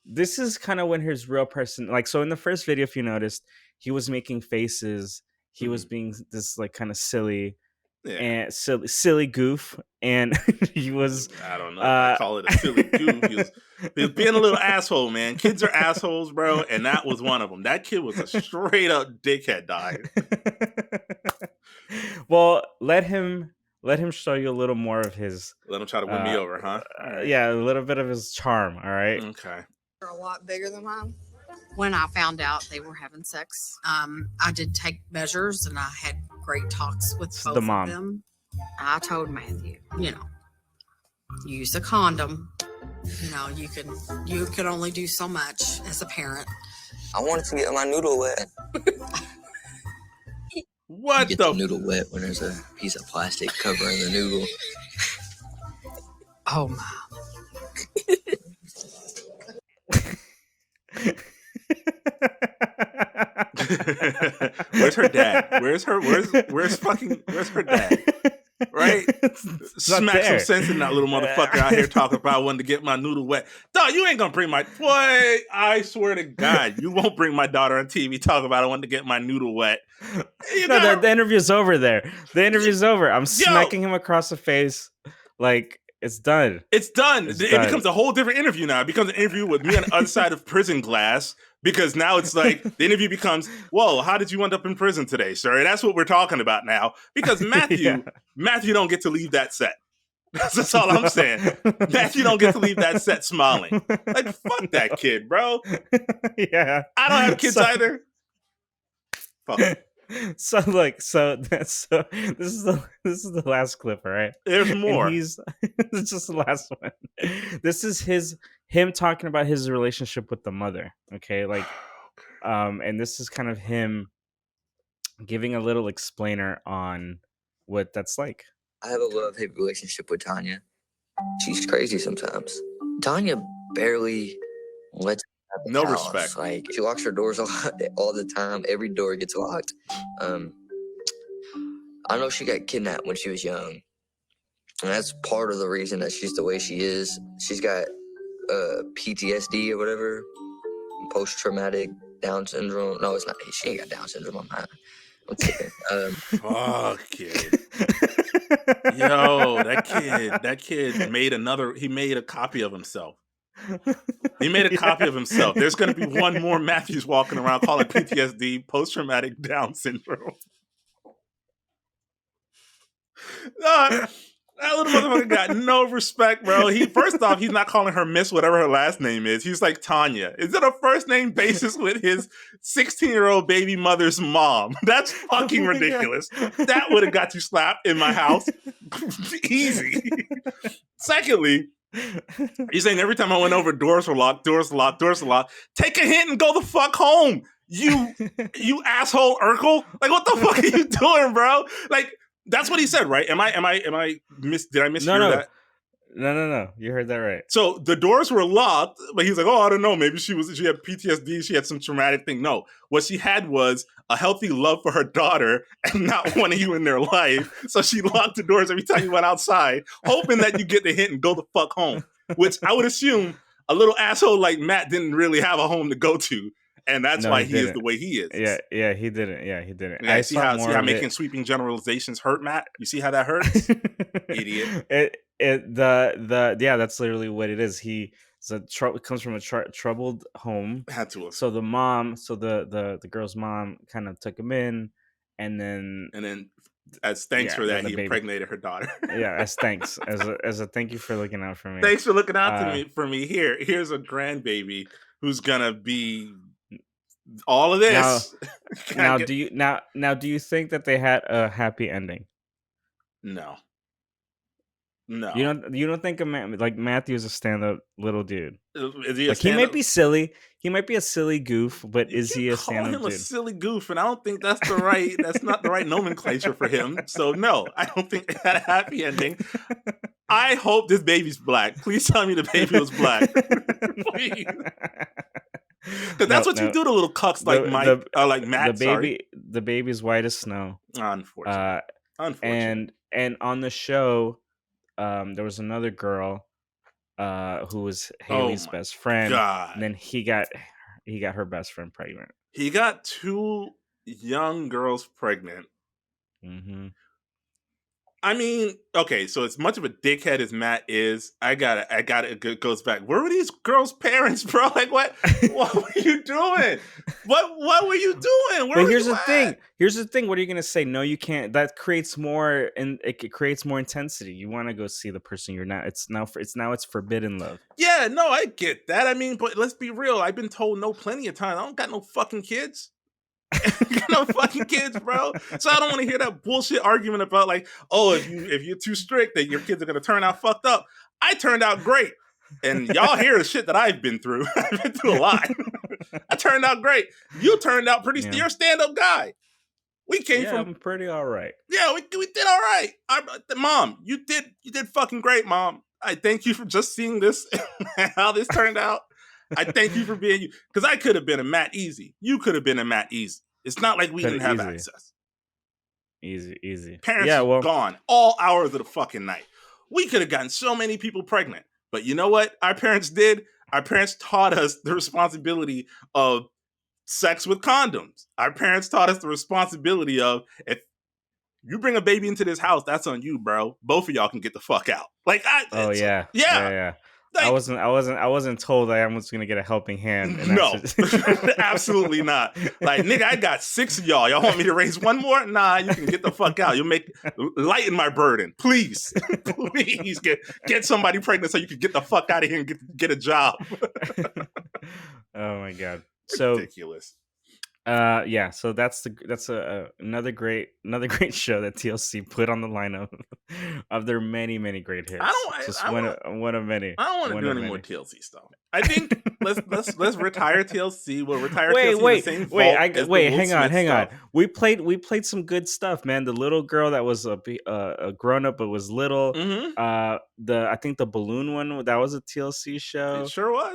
this is kind of when his real person, like, so in the first video, if you noticed, he was making faces. He was being this like kind of silly Yeah. and silly goof, and he was I don't know. I call it a silly goof. He was being a little asshole, man. Kids are assholes, bro, and that was one of them. That kid was a straight up dickhead, dog. Well, let him show you a little more of his Let him try to win me over, huh? All right. yeah, a little bit of his charm. All right. Okay. They're a lot bigger than mine. When I found out they were having sex, I did take measures and I had great talks with It's both the mom. of them. I told Matthew, use a condom. You can only do so much as a parent. I wanted to get my noodle wet. What Get the the noodle wet when there's a piece of plastic covering the noodle. Oh my. Where's her dad? Where's her dad? Right? It's not Smack some there. sense in that little motherfucker out here talking about I wanted to get my noodle wet. Dog, you ain't gonna bring my boy. I swear to God, you won't bring my daughter on TV talking about I wanted to get my noodle wet. You No, gotta- the interview's over there. The interview's over. I'm smacking him across the face. Like, it's done. It's done. It's It done. becomes a whole different interview now. It becomes an interview with me on the other side of prison glass. Because now it's like the interview becomes, whoa, how did you end up in prison today, sir? And that's what we're talking about now. Because Matthew don't get to leave that set. That's all I'm saying. Matthew don't get to leave that set smiling. Like, fuck that kid, bro. Yeah. I don't have kids So- either. Fuck. So like so that's so this is the last clip, all right? There's And more. he's it's just the last one. This is him talking about his relationship with the mother. Okay, like and this is kind of him giving a little explainer on what that's like. I have a love-hate relationship with Tanya. She's crazy sometimes. Tanya barely lets me out the No house. respect. Like, she locks her doors all the time. Every door gets locked. I know she got kidnapped when she was young. And that's part of the reason that she's the way she is. She's got PTSD or whatever, post-traumatic Down syndrome. No, it's not. She ain't got Down syndrome. I'm kidding. Fuck kid. Yo, that kid made a copy of himself. He made a copy of himself. There's going to be one more Matthews walking around calling PTSD post-traumatic Down syndrome. No, that little motherfucker got no respect, bro. First off, he's not calling her Miss whatever her last name is. He's like Tanya. Is it a first name basis with his 16-year-old baby mother's mom? That's fucking ridiculous. That would have got you slapped in my house. Easy. Secondly, he's saying every time I went over, doors were locked. Take a hint and go the fuck home. You asshole Urkel. Like, what the fuck are you doing, bro? Like, that's what he said, right? Did I mishear that? No. You heard that right. So the doors were locked, but he's like, oh, I don't know. Maybe she had PTSD. She had some traumatic thing. No, what she had was a healthy love for her daughter and not wanting you in their life. So she locked the doors every time you went outside, hoping that you get the hint and go the fuck home, which I would assume a little asshole like Matt didn't really have a home to go to. And that's why he is the way he is. Yeah, he didn't. Yeah, I see how making sweeping generalizations hurt, Matt? You see how that hurts? Idiot. That's literally what it is. It comes from a troubled home. Had to have. So the girl's mom kind of took him in, and then as thanks for that, he impregnated her daughter. Yeah, as thanks, as a thank you for looking out for me. Thanks for looking out for me. Here's a grandbaby who's gonna be all of this. Now, do you think that they had a happy ending? No. You don't think like Matthew is a stand-up little dude? Is he he might be silly. He might be a silly goof, but is he a stand-up dude? Call him a silly goof, and I don't think that's that's not the right nomenclature for him. So no, I don't think they had a happy ending. I hope this baby's black. Please tell me the baby was black. Please. Because that's what you do to little cucks like Mike, like Matt. The baby's white as snow. Unfortunately. And on the show, there was another girl who was Haley's best friend. God. And then he got her best friend pregnant. He got two young girls pregnant. Mm-hmm. I mean, okay, so as much of a dickhead as Matt is, it goes back. Where were these girls' parents, bro? Like, what were you doing? What were you doing? But here's the thing. Here's the thing. What are you gonna say? No, you can't. That creates more, and it creates more intensity. You want to go see the person you're not. It's forbidden love. Yeah, no, I get that. I mean, but let's be real. I've been told no plenty of times. I don't got no fucking kids. No fucking kids, bro. So I don't want to hear that bullshit argument about like, oh, if you're too strict, that your kids are gonna turn out fucked up. I turned out great, and y'all hear the shit that I've been through. I've been through a lot. I turned out great. You turned out pretty. You're a stand-up guy. We came from I'm pretty all right. Yeah, we did all right. Mom, you did fucking great, Mom. I thank you for just seeing this and how this turned out. I thank you for being you. Because I could have been a Matt Easy. You could have been a Matt Easy. It's not like we didn't have access. Easy. Parents gone all hours of the fucking night. We could have gotten so many people pregnant. But you know what our parents did? Our parents taught us the responsibility of sex with condoms. Our parents taught us the responsibility of, if you bring a baby into this house, that's on you, bro. Both of y'all can get the fuck out. Like, yeah. Like, I wasn't told I was gonna get a helping hand. No, absolutely not. Like, nigga, I got 6 of y'all. Y'all want me to raise one more? Nah, you can get the fuck out. You'll lighten my burden, please. Please get somebody pregnant so you can get the fuck out of here and get a job. Oh my god, so ridiculous. Yeah, so that's another great show that TLC put on the lineup of their many great hits. Just one of many. I don't want to One do of any more many. TLC stuff. I think let's retire TLC. We'll retire Wait, TLC in the wait, same wait! vault as the Will Hang on, Smith hang on. stuff. We played some good stuff, man. The little girl that was a grown up but was little. Mm-hmm. I think the balloon one, that was a TLC show. It sure was.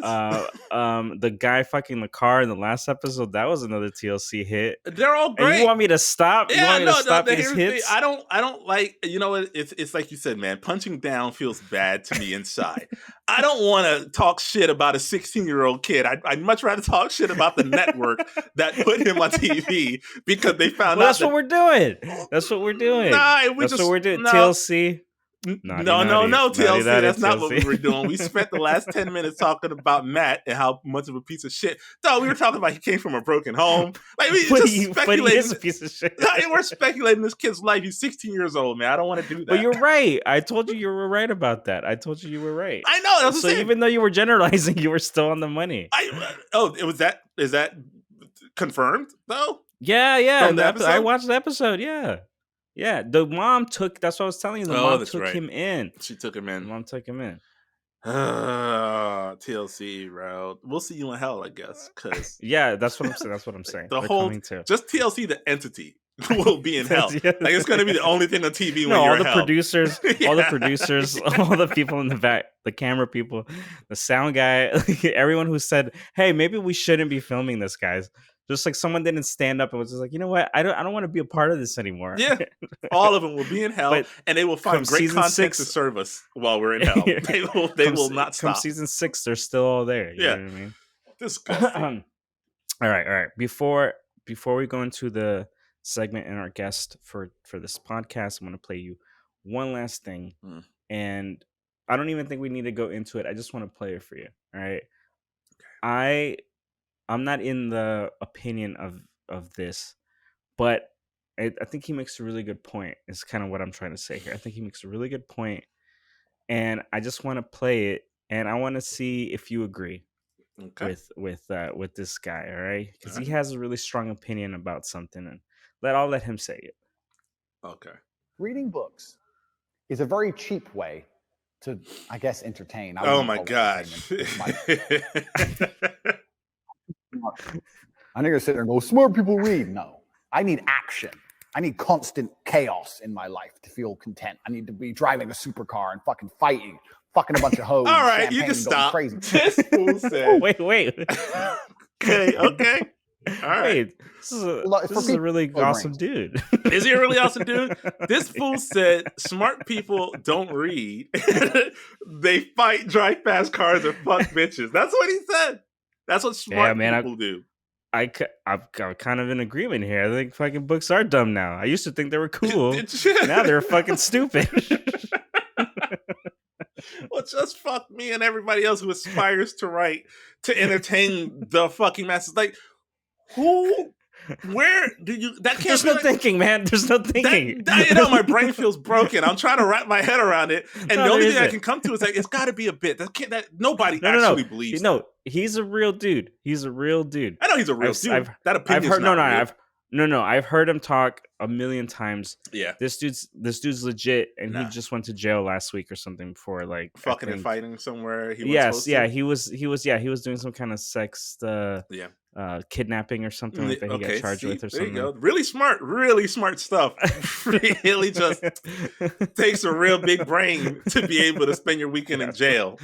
The guy fucking the car in the last episode, that was another TLC hit. They're all great. And you want me to stop? Yeah, you want me to stop these here's the thing. hits? I don't like, you know, it's like you said, man, punching down feels bad to me inside. I don't want to talk shit about a 16-year-old kid. I'd much rather talk shit about the network that put him on TV because they found out. That's what we're doing. That's what we're doing. That's what we're doing. TLC. No, TLC. That's not what we were doing. We spent the last 10 minutes talking about Matt and how much of a piece of shit. No, we were talking about he came from a broken home. Like we but just he speculating. is a piece of shit. We're speculating this kid's life. He's 16 years old, man. I don't want to do that. But you're right. I told you were right about that. I told you were right. I know. That's so even though you were generalizing, you were still on the money. Is that confirmed though? Yeah. From the episode? I watched the episode. Yeah, the mom took. That's what I was telling you. The mom took him in. She took him in. The mom took him in. TLC, bro. We'll see you in hell, I guess. Cause yeah, that's what I'm saying. That's what I'm saying. The whole just TLC, the entity, will be in hell. Like it's going to be the only thing on TV. When all the producers, all the producers, all the people in the back, the camera people, the sound guy, everyone who said, "Hey, maybe we shouldn't be filming this, guys." Just like someone didn't stand up and was just like, you know what? I don't want to be a part of this anymore. Yeah, all of them will be in hell, and they will find great content to serve us while we're in hell. They will not stop. From season 6, they're still all there. You know what I mean? Disgusting. All right. Before we go into the segment and our guest for this podcast, I'm going to play you one last thing, and I don't even think we need to go into it. I just want to play it for you. All right. Okay. I'm not in the opinion of this, but I think he makes a really good point. Is kind of what I'm trying to say here. I think he makes a really good point, and I just want to play it, and I want to see if you agree with this guy. All right, because he has a really strong opinion about something, and I'll let him say it. Okay. Reading books is a very cheap way to, I guess, entertain. Oh my God. I'm not gonna sit there and go, smart people read. No, I need action. I need constant chaos in my life to feel content. I need to be driving a supercar and fucking fighting, fucking a bunch of hoes. All right, you can stop. Crazy. This fool said. Wait. Okay. All right. Wait, this is a really awesome dude. Is he a really awesome dude? This fool said smart people don't read. They fight, drive fast cars, and fuck bitches. That's what he said. That's what smart people do. I'm kind of in agreement here. I think fucking books are dumb now. I used to think they were cool. Now they're fucking stupid. Well, just fuck me and everybody else who aspires to write to entertain the fucking masses. Like, where do you? That can't. There's no thinking, man. There's no thinking. My brain feels broken. I'm trying to wrap my head around it, and the only thing I can come to is like, it's got to be a bit. Nobody actually believes. No, he's a real dude. He's a real dude. I know he's a real dude. That opinion. I've heard him talk a million times. Yeah, this dude's legit, and he just went to jail last week or something for like fucking and fighting somewhere. He was doing some kind of sex. Kidnapping or something like that he got charged with or something. There you go. Really smart stuff. Really just takes a real big brain to be able to spend your weekend in jail.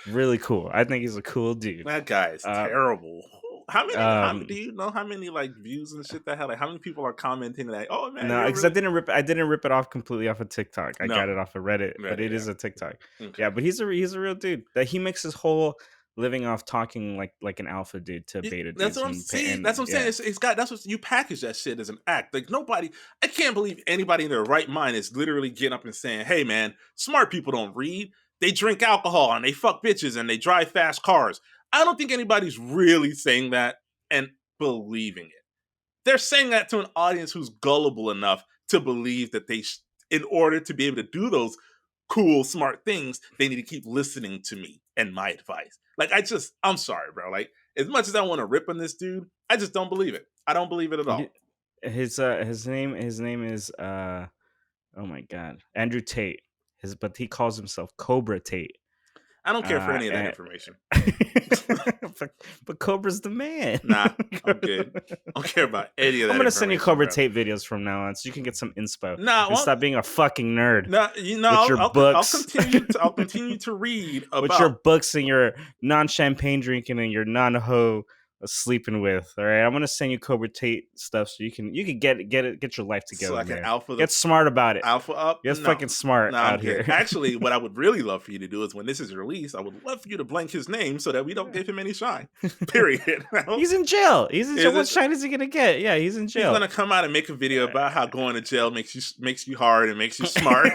Really cool. I think he's a cool dude. That guy is terrible. How many? Do you know how many like views and shit that had? Like how many people are commenting that? Oh man, no, because I didn't rip it off completely off of TikTok. I got it off of Reddit, but it is a TikTok. Okay. Yeah, but he's a real dude. That he makes his whole living off talking like an alpha dude to beta dudes. That's what I'm saying. That's what I'm saying. It's got. That's what you package that shit as an act. Like nobody. I can't believe anybody in their right mind is literally getting up and saying, "Hey man, smart people don't read. They drink alcohol and they fuck bitches and they drive fast cars." I don't think anybody's really saying that and believing it. They're saying that to an audience who's gullible enough to believe that in order to be able to do those cool, smart things, they need to keep listening to me and my advice. Like, I'm sorry, bro. Like, as much as I want to rip on this dude, I just don't believe it. I don't believe it at all. His name is oh my god, Andrew Tate. But he calls himself Cobra Tate. I don't care for any of that information. but Cobra's the man. Nah, I'm good. I don't care about any of that. I'm gonna send you Cobra bro. Tate videos from now on, so you can get some inspo. Nah, and stop being a fucking nerd. No, with your books. I'll continue to read about with your books and your non-champagne drinking and your non-ho sleeping with. All right, I'm gonna send you Cobra Tate stuff so you can get your life together. So I can man. Get smart about it. Alpha up. Get fucking smart out here. Actually, what I would really love for you to do is when this is released, I would love for you to blank his name so that we don't give him any shine. Period. He's in jail. What shine is he gonna get? Yeah, he's in jail. He's gonna come out and make a video about how going to jail makes you hard and makes you smart.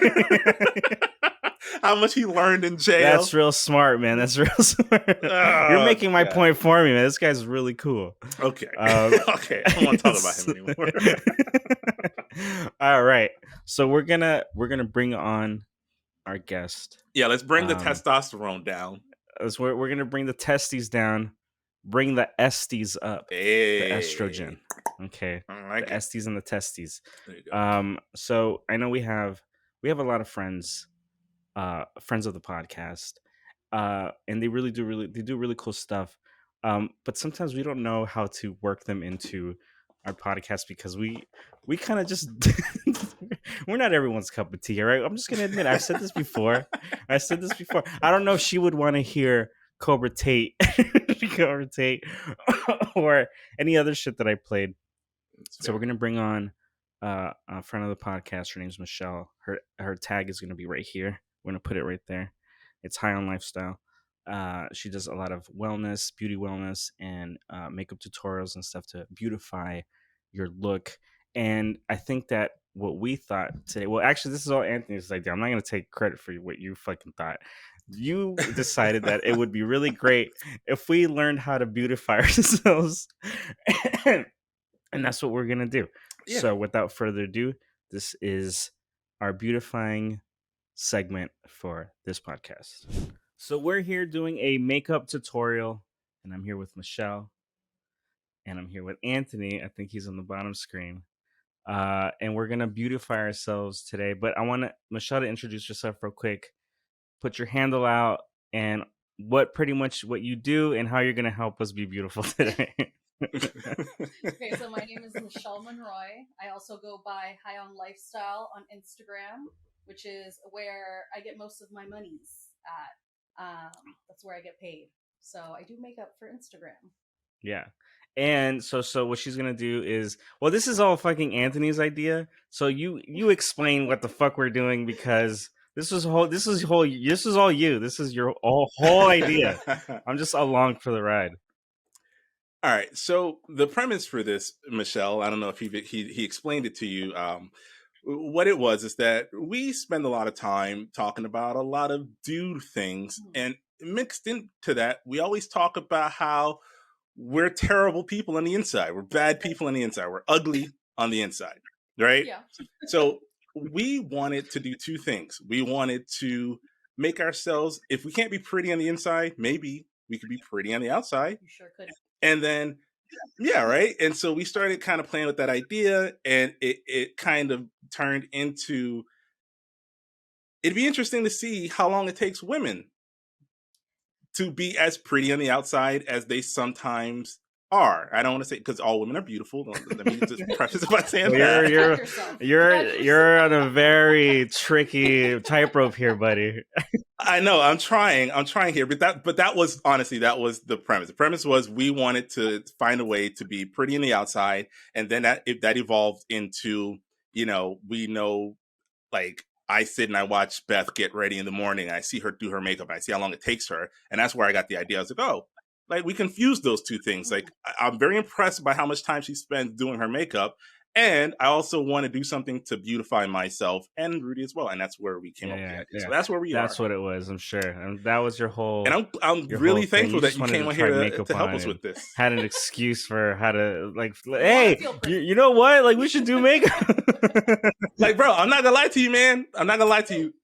How much he learned in jail. That's real smart, man. That's real smart. You're making my point for me, man. This guy's really cool. Okay. Okay. I don't want to talk about him anymore. All right. So we're gonna bring on our guest. Yeah, let's bring the testosterone down. We're gonna bring the testes down, bring the estes up. Hey. The estrogen. Okay. Like the estes and the testes. There you go. So I know we have a lot of friends of the podcast, and they do really cool stuff, but sometimes we don't know how to work them into our podcast because we kind of just we're not everyone's cup of tea, right? I'm just gonna admit I've said this before. I don't know if she would want to hear Cobra Tate or any other shit that I played. So we're gonna bring on a friend of the podcast. Her name's Michelle. Her tag is gonna be right here. We're going to put it right there. It's High on Lifestyle. She does a lot of wellness, beauty wellness, and makeup tutorials and stuff to beautify your look. And I think that what we thought today, well, actually, this is all Anthony's idea. I'm not going to take credit for what you fucking thought. You decided that it would be really great if we learned how to beautify ourselves. And that's what we're going to do. Yeah. So without further ado, this is our beautifying segment for this podcast. So we're here doing a makeup tutorial, and I'm here with Michelle, and I'm here with Anthony. I think he's on the bottom screen, and we're gonna beautify ourselves today. But I want Michelle to introduce yourself real quick, put your handle out, and pretty much what you do, and how you're gonna help us be beautiful today. Okay, so my name is Michelle Monroe. I also go by High on Lifestyle on Instagram, which is where I get most of my monies at. That's where I get paid. So I do makeup for Instagram. Yeah. And so what she's gonna do is, well, this is all fucking Anthony's idea. So you explain what the fuck we're doing, because this is all you. This is your whole idea. I'm just along for the ride. All right. So the premise for this, Michelle, I don't know if he explained it to you. What it was is that we spend a lot of time talking about a lot of dude things, and mixed into that, we always talk about how we're terrible people on the inside. We're bad people on the inside. We're ugly on the inside, right? Yeah. So we wanted to do two things. We wanted to make ourselves, if we can't be pretty on the inside, maybe we could be pretty on the outside. You sure could. And then, yeah, right. And so we started kind of playing with that idea, and it kind of turned into, it'd be interesting to see how long it takes women to be as pretty on the outside as they sometimes are. I don't want to say because all women are beautiful. Let me just preface it by saying that. You're on a very tricky tightrope here, buddy. I know. I'm trying here, but that was honestly, that was the premise. The premise was we wanted to find a way to be pretty on the outside, and then that evolved into, we know, like, I sit and I watch Beth get ready in the morning. I see her do her makeup. I see how long it takes her, and that's where I got the idea. I was like, oh, like, we confuse those two things. Like, I'm very impressed by how much time she spends doing her makeup. And I also want to do something to beautify myself and Rudy as well. And that's where we came up with the idea. Yeah. So that's where we are. That's what it was, I'm sure. And that was your whole... And I'm really thankful that you came on here to help us with this. Had an excuse for how to, like, hey, you know what? Like, we should do makeup. Like, bro, I'm not going to lie to you, man. I'm not going to lie to you.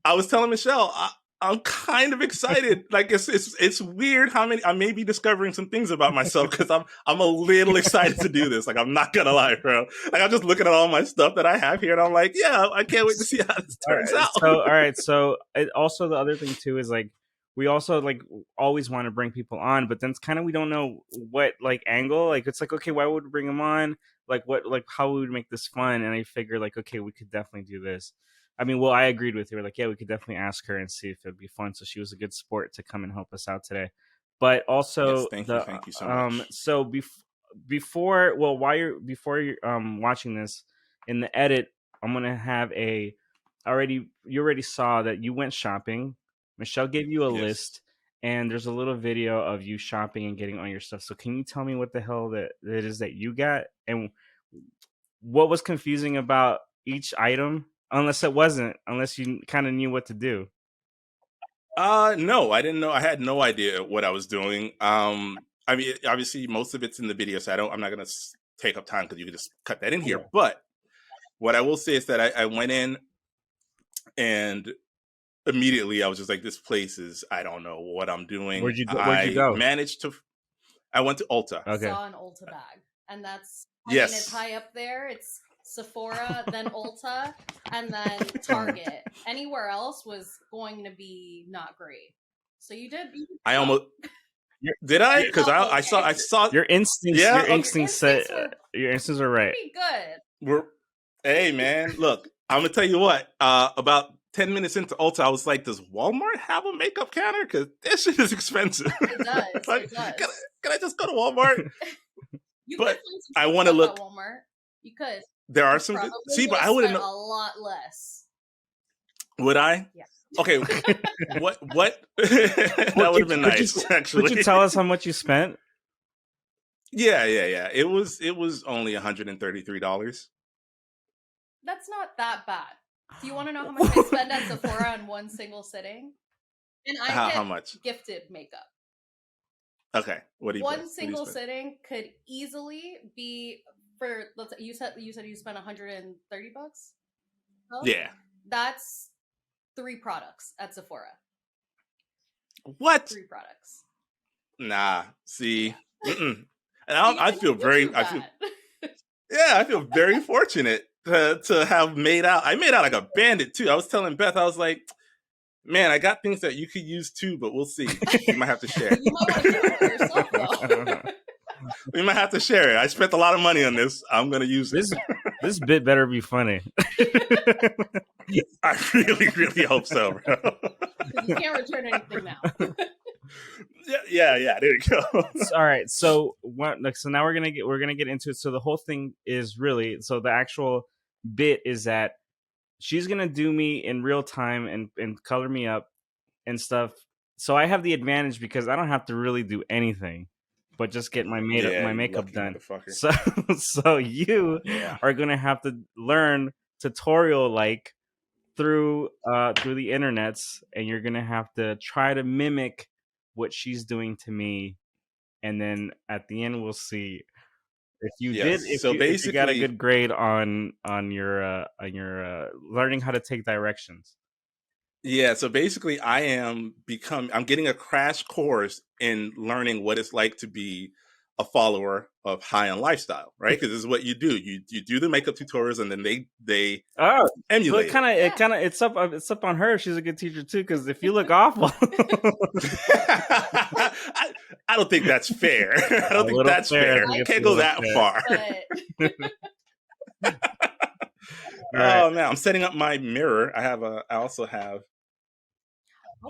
I was telling Michelle, I'm kind of excited. Like it's weird how many I may be discovering some things about myself because I'm a little excited to do this. Like I'm not gonna lie, bro. Like I'm just looking at all my stuff that I have here, and I'm like, yeah, I can't wait to see how this turns out. So also the other thing too is like we also like always want to bring people on, but then it's kind of we don't know what like angle. Like it's like okay, why would we bring them on? Like what like how would we make this fun? And I figure like okay, we could definitely do this. I mean, well, I agreed with her. Like, yeah, we could definitely ask her and see if it'd be fun. So she was a good sport to come and help us out today. But also, Yes, thank you so much. So before you're watching this in the edit, I'm gonna have you already saw that you went shopping. Michelle gave you a list, and there's a little video of you shopping and getting all your stuff. So can you tell me what the hell that it is that you got, and what was confusing about each item? Unless you kind of knew what to do. No, I didn't know. I had no idea what I was doing. I mean, obviously, most of it's in the video, so I'm not gonna take up time because you can just cut that in here. But what I will say is that I went in and immediately I was just like, this place is, I don't know what I'm doing. Where'd you go? I went to Ulta. Okay. I saw an Ulta bag, and that's I mean, it's high up there. It's Sephora, then Ulta, and then Target. Anywhere else was going to be not great. So you did. I almost did I? Because I saw your instincts. Yeah, your instincts are right. Pretty good. Hey man, look, I'm gonna tell you what. About 10 minutes into Ulta, I was like, does Walmart have a makeup counter? Because this shit is expensive. It does. Like, it does. Can I just go to Walmart? You But could find some I want to stuff look. at Walmart. You could. There are You some good. probably See, but I would wouldn't spend know. a lot less. Would I? Yeah. Okay. What? That would have been nice. Actually, Would you tell us how much you spent? Yeah. It was only $133. That's not that bad. Do you want to know how much I spend at Sephora in one single sitting? And I How get much? gifted makeup. Okay. What do you? One single sitting could easily be for. Let's say you said you spent $130. Oh, Yeah. That's 3 products at Sephora. What? 3 products. Nah. See. And I feel very. I feel very fortunate to have made out. I made out like a bandit too. I was telling Beth, I was like, man, I got things that you could use too, but we'll see. We might have to share. You might want to do it for yourself, though. We might have to share it. I spent a lot of money on this. I'm gonna use this. This bit better be funny. I really, really hope so, bro. You can't return anything now. Yeah. There you go. All right. So so now we're gonna get into it. So the whole thing is really the actual bit is that she's gonna do me in real time and color me up and stuff. So I have the advantage because I don't have to really do anything, but just get my makeup done. So you are gonna have to learn tutorial like through the internets, and you're gonna have to try to mimic what she's doing to me, and then at the end we'll see if you if you got a good grade on your learning how to take directions. Yeah, so basically I'm getting a crash course in learning what it's like to be a follower of high-end lifestyle, right? Because this is what you do. You do the makeup tutorials, and then they emulate. So it's up on her if she's a good teacher too. Because if you look awful, I don't think that's fair. I don't think that's fair. I can't go that far. Oh man, I'm setting up my mirror. I also have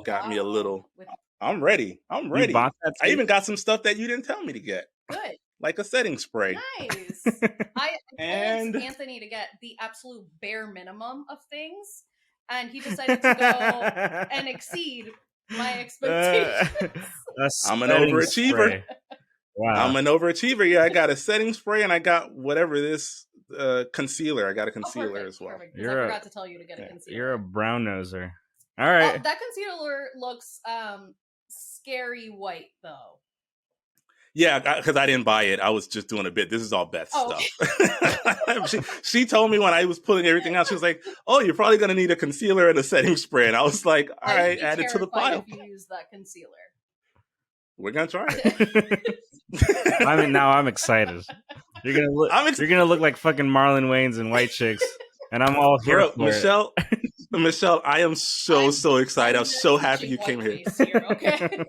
got me a little. I'm ready. You bought that too? I even got some stuff that you didn't tell me to get. Good. Like a setting spray. Nice. I told Anthony to get the absolute bare minimum of things, and he decided to go and exceed my expectations. I'm an overachiever. Wow. I'm an overachiever. Yeah, I got a setting spray and I got whatever this concealer. I got a concealer as well. Perfect, I forgot to tell you to get a concealer. You're a brown noser. All right. That concealer looks scary white though. Yeah, because I didn't buy it. I was just doing a bit. This is all Beth's Oh, stuff. she told me when I was pulling everything out, she was like, "Oh, you're probably going to need a concealer and a setting spray." And I was like, "All I would right, be add it to the terrified pile. if you use that concealer. We're gonna try it." I mean, now I'm excited. You're gonna look like fucking Marlon Wayans and White Chicks, and I'm all here Bro, for Michelle, Michelle, I am so excited. I'm so happy you came here. Okay.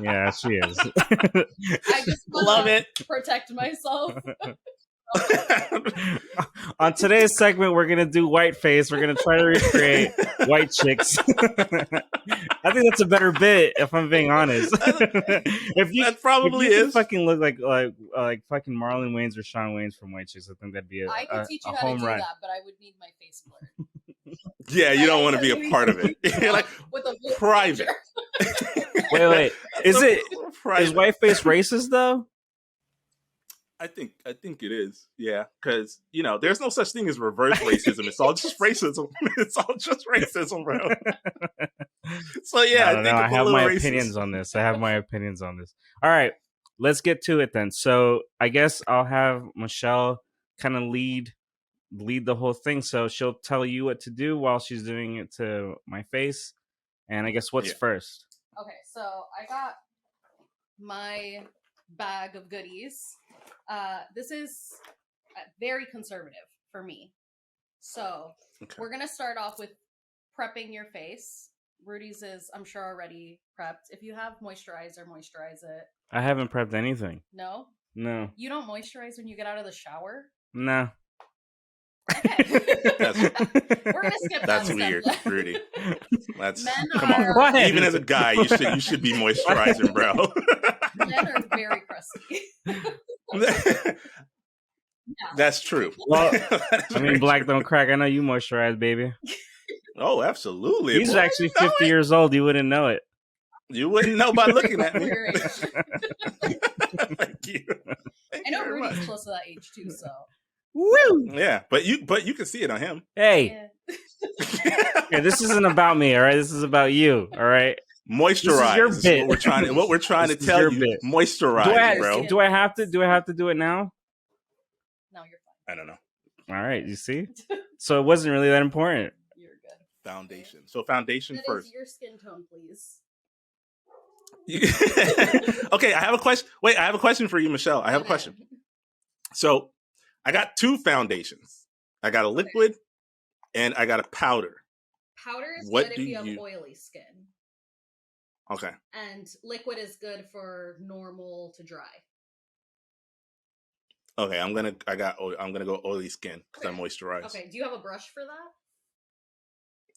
Yeah, she is. I just Love it. Protect myself. On today's segment, we're gonna do whiteface. We're gonna try to recreate White Chicks. I think that's a better bit, if I'm being honest. That probably if you could is. fucking look like fucking Marlon Wayans or Sean Wayans from White Chicks, I think that'd be I could teach you how to home do run. that, but I would need my face blurred. Yeah, you don't want to be a part of it. You're like With a private. Wait. Is private. whiteface racist though? I think it is. Yeah, because there's no such thing as reverse racism. It's all just racism. It's all just racism, bro. So yeah, I don't know. it's I a have little my racist. opinions on this. All right, let's get to it then. So I guess I'll have Michelle kind of lead the whole thing. So she'll tell you what to do while she's doing it to my face. And I guess what's first? Okay, so I got my bag of goodies. This is very conservative for me. So we're going to start off with prepping your face. Rudy's is, I'm sure, already prepped. If you have moisturizer, moisturize it. I haven't prepped anything. No? No. You don't moisturize when you get out of the shower? No. Okay. We're going to skip that. That's weird, step. Rudy. That's Men come on. What? Even as a guy, you should be moisturizing, bro. Men are very crusty. That's true. Well, I mean, black don't crack. I know you moisturize, baby. Oh, absolutely. He's Boy, actually 50 years old. You wouldn't know it. You wouldn't know by looking at me. Your age. Thank you. I know Rudy's close to that age too, so. Woo! Yeah, but you can see it on him. Hey. Yeah. Okay, this isn't about me, all right? This is about you, all right? Moisturize. This is your bit. What we're trying to tell you. Bit. Moisturize, bro. Do I have to do it now? No, you're fine. I don't know. All right, you see? So it wasn't really that important. You're good. Foundation. So foundation That first. is your skin tone, please. Okay, I have a question. Wait, I have a question for you, Michelle. I have a question. So I got two foundations. I got a liquid and I got a powder. Powder is What good do if you have you- oily skin. Okay. And liquid is good for normal to dry. Okay, I'm gonna go oily skin because I moisturize. Okay, do you have a brush for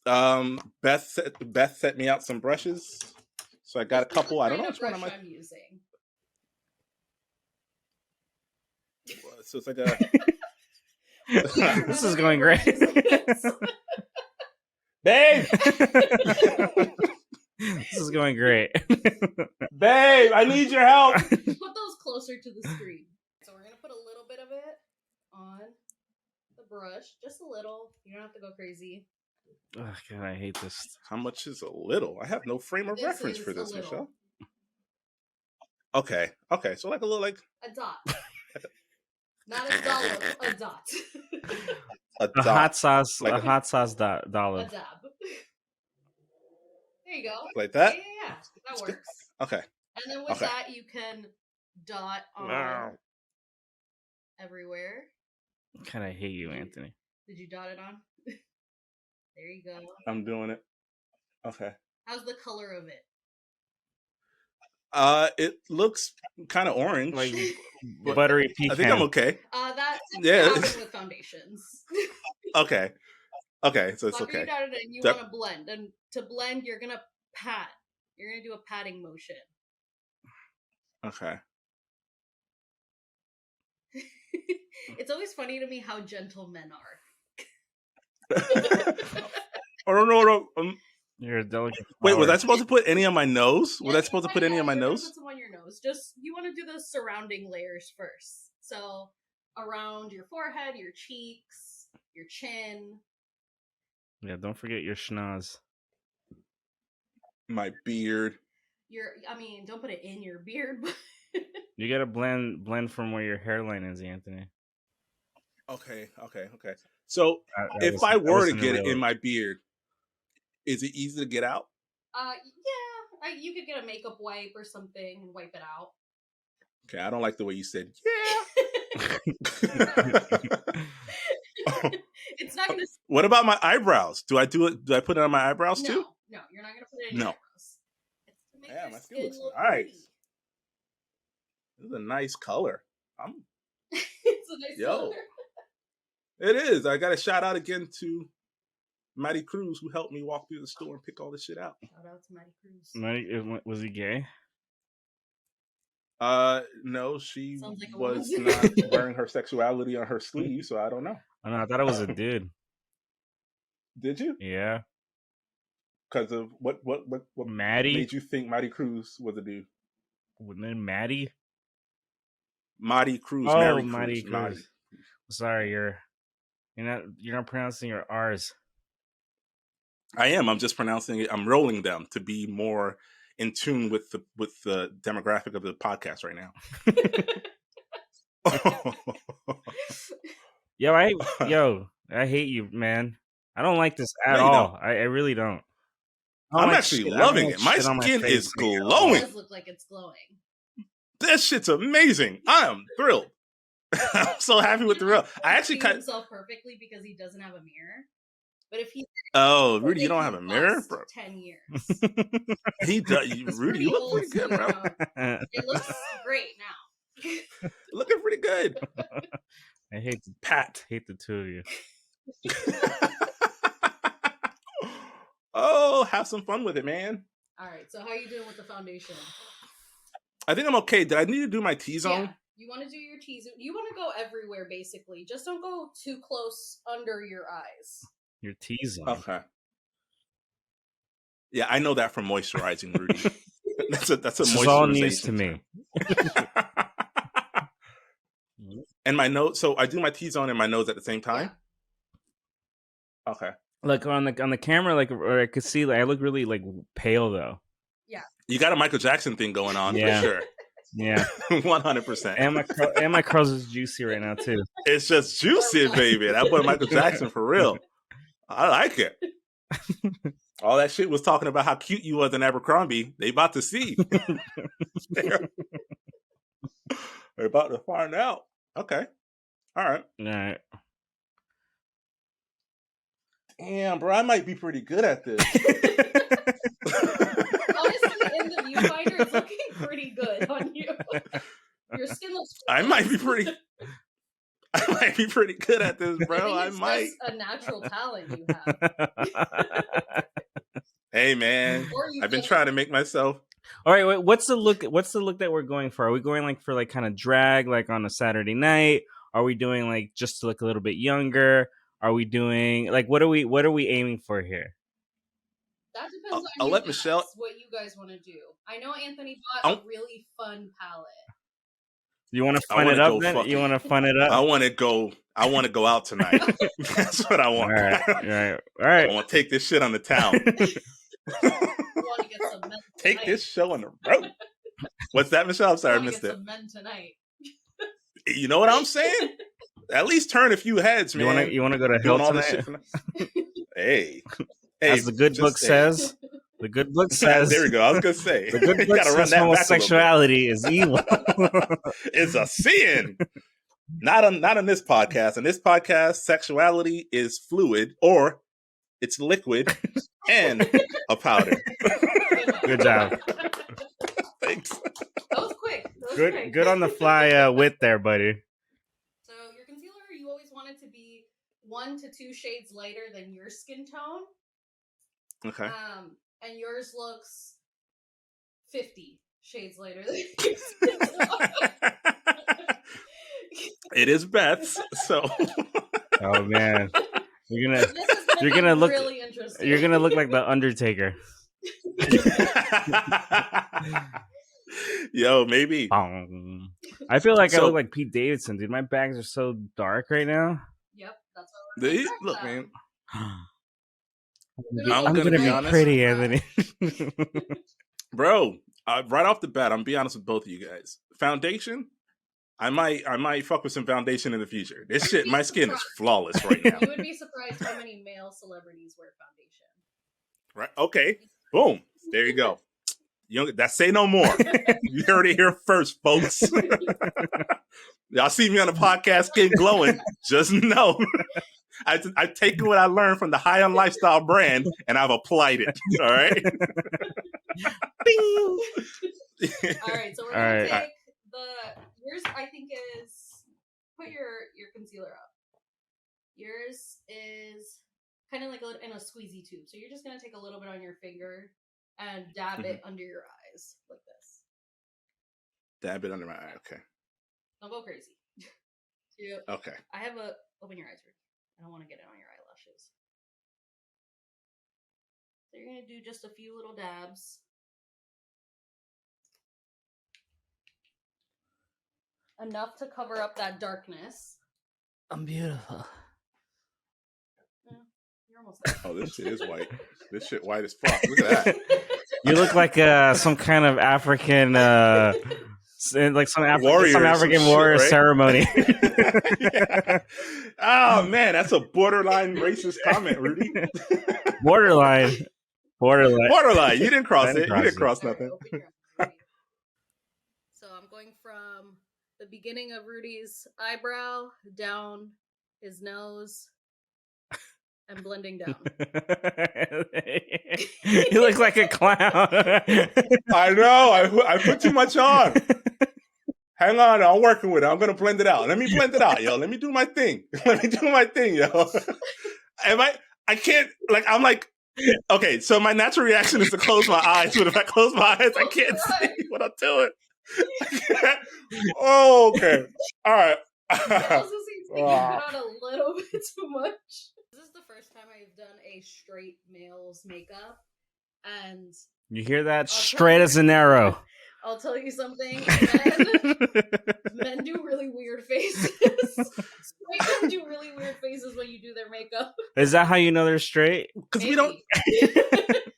that? Beth set me out some brushes, so I got a couple. I don't know which one I'm using. So it's like a. This is going great. Babe! This is going great. Babe, I need your help. Put those closer to the screen. So we're going to put a little bit of it on the brush. Just a little. You don't have to go crazy. Oh, God, I hate this. How much is a little? I have no frame of This reference is for a this, little. Michelle. Okay. So like a little A dot. Not a dollop, a dot. a A dot. hot sauce, Like a hot sauce A dollar. dab. There you go. Like that? Yeah. That works. Okay. And then with Okay. that, you can dot on Wow. everywhere. God, I hate you, Anthony. Did you dot it on? There you go. I'm doing it. Okay. How's the color of it? It looks kind of orange. Like but buttery pecan. I think I'm okay. That Yeah. happens with foundations. Okay. Okay, so it's After okay. you dotted it, you That- want to blend, and to blend, you're gonna pat. You're gonna do a patting motion. Okay. It's always funny to me how gentle men are. I don't know. You're a delicate. Wait, was flower. I supposed to put any on my nose? Was I Yeah, supposed to put any on my you're gonna nose? Put some on your nose. Just you want to do the surrounding layers first. So around your forehead, your cheeks, your chin. Yeah, don't forget your schnoz. My beard. don't put it in your beard. But You gotta blend from where your hairline is, Anthony. Okay. So if I were to get it in my beard, is it easy to get out? yeah, you could get a makeup wipe or something and wipe it out. Okay, I don't like the way you said, It's not gonna. What about my eyebrows? Do I do it? Do I put it on my eyebrows too? No, you're not gonna put it in your eyebrows. It's to make Yeah, your my skin skin looks look nice. pretty. This is a nice color. It's a nice color. It is. I got a shout out again to Matty Cruz, who helped me walk through the store and pick all this shit out. Shout out to Matty Cruz. Was he gay? No, she Sounds like a was woman. not wearing her sexuality on her sleeve, so I don't know. Oh, no, I thought it was a dude. Did you? Yeah. Because of what Maddie? made you think Matty Cruz was a dude? Then Maddie? Matty Cruz. Oh, Mary Maddie Cruz. Matty. Cruz. Sorry, you're not pronouncing your R's. I am. I'm just pronouncing it. I'm rolling them to be more in tune with the demographic of the podcast right now. I hate you, man. I don't like this at No, you all. don't. I really don't. I'm actually loving it. My skin is It glowing. does look like it's glowing. That shit's amazing. I am thrilled. I'm so happy with the real. I actually see cut. himself perfectly because he doesn't have a mirror. But if he Oh, Rudy, you don't have a mirror, bro. 10 years. He does. Rudy, you look old, pretty good, so, bro. It looks great now. Looking pretty good. I hate Pat. hate the two of you. Oh, have some fun with it, man. All right. So how are you doing with the foundation? I think I'm okay. Did I need to do my T-zone? Yeah. You want to do your T-zone. You want to go everywhere, basically. Just don't go too close under your eyes. You're teasing. Okay. Yeah, I know that from moisturizing, Rudy. that's a This is moisturization. all news to me. And my nose. So I do my T-zone and my nose at the same time. Yeah. Okay. Like on the camera, or I could see, I look really pale though. Yeah. You got a Michael Jackson thing going on Yeah. for sure. Yeah. 100%. And my curls is juicy right now too. It's just juicy, baby. That boy Michael Jackson for real. I like it. All that shit was talking about how cute you was in Abercrombie. They about to see. They're about to find out. Okay. All right. All right. Damn, bro, I might be pretty good at this. Honestly, in the viewfinder, it's looking pretty good on you. Your skin looks. I might be pretty good at this, bro. I I think it's might. just a natural talent you have. Hey, man, Or you I've been can- trying to make myself. All right, wait, what's the look that we're going for? Are we going for kind of drag on a Saturday night? Are we doing just to look a little bit younger? Are we doing what are we aiming for here? That depends I'll on let you Michelle- guys, what you guys want to do. I know Anthony bought I'll- a really fun palette. You want to I fun wanna it up go then? fucking- You want to fun it I up? want to go out tonight. That's what I All want. right, all I right. want to take this shit on the town. You want to get some men Take tonight. this show on the road. What's that, Michelle? I'm sorry, I You wanna missed get it. some men tonight. You know what I'm saying? At least turn a few heads, man. You want to go to Doing hell all this tonight? shit for Hey, As the good just book say- says. The good book says. There we go. I was gonna say The good you book gotta run says that back a little bit. homosexuality is evil. It's a sin. Not on this podcast. On this podcast, sexuality is fluid, or it's liquid and a powder. Good job. Thanks. That was quick. That was quick. Good on the fly wit there, buddy. So your concealer, you always want it to be 1 to 2 shades lighter than your skin tone. Okay. And yours looks 50 shades lighter than your skin tone. It is Beth's, so Oh man, you're This is gonna look really interesting. you're gonna look like the Undertaker. Yo, maybe. Bong. I feel like I So- look like Pete Davidson, dude. My bags are so dark right now. Yep, that's what we're gonna Look, start man. with. I'm I'm gonna gonna be be honest. pretty, Anthony. Bro, right off the bat, I'm gonna be honest with both of you guys. Foundation, I might fuck with some foundation in the future. This shit, my skin is flawless right now. You would be surprised how many male celebrities wear foundation. Right? Okay. Boom. There you go. That say no more. You heard it here first, folks. Y'all see me on the podcast, skin glowing. Just know. I've taken what I learned from the High on Lifestyle brand and I've applied it. All right. All right, so we're gonna take yours. I think is put your concealer up. Yours is kind of like in a squeezy tube. So you're just gonna take a little bit on your finger and dab it under your eyes like this. Dab it under my eye. Okay. Don't go crazy. Okay. I have open your eyes, Ricky. I don't want to get it on your eyelashes. So you're gonna do just a few little dabs. Enough to cover up that darkness. I'm beautiful. You're almost there. Oh, this shit is white. This shit white as fuck. Look at that. You look like some kind of African, like some African warrior shit, right? ceremony. Yeah. Oh man, that's a borderline racist comment, Rudy. Borderline. You didn't cross it. You didn't cross nothing. So I'm going from the beginning of Rudy's eyebrow down his nose and blending down. You look like a clown. I know. I put too much on. Hang on, I'm working with it. I'm gonna blend it out. Let me blend it out, yo. Let me do my thing. Yo. I can't, I'm like, okay, so my natural reaction is to close my eyes, but if I close my eyes, I can't see what I'm doing. Oh, okay. All right. It also seems like you put on a little bit too much. This is the first time I've done a straight male's makeup, and You hear that? Straight as an arrow. I'll tell you something. Men do really weird faces. Straight men do really weird faces when you do their makeup. Is that how you know they're straight? Because we don't.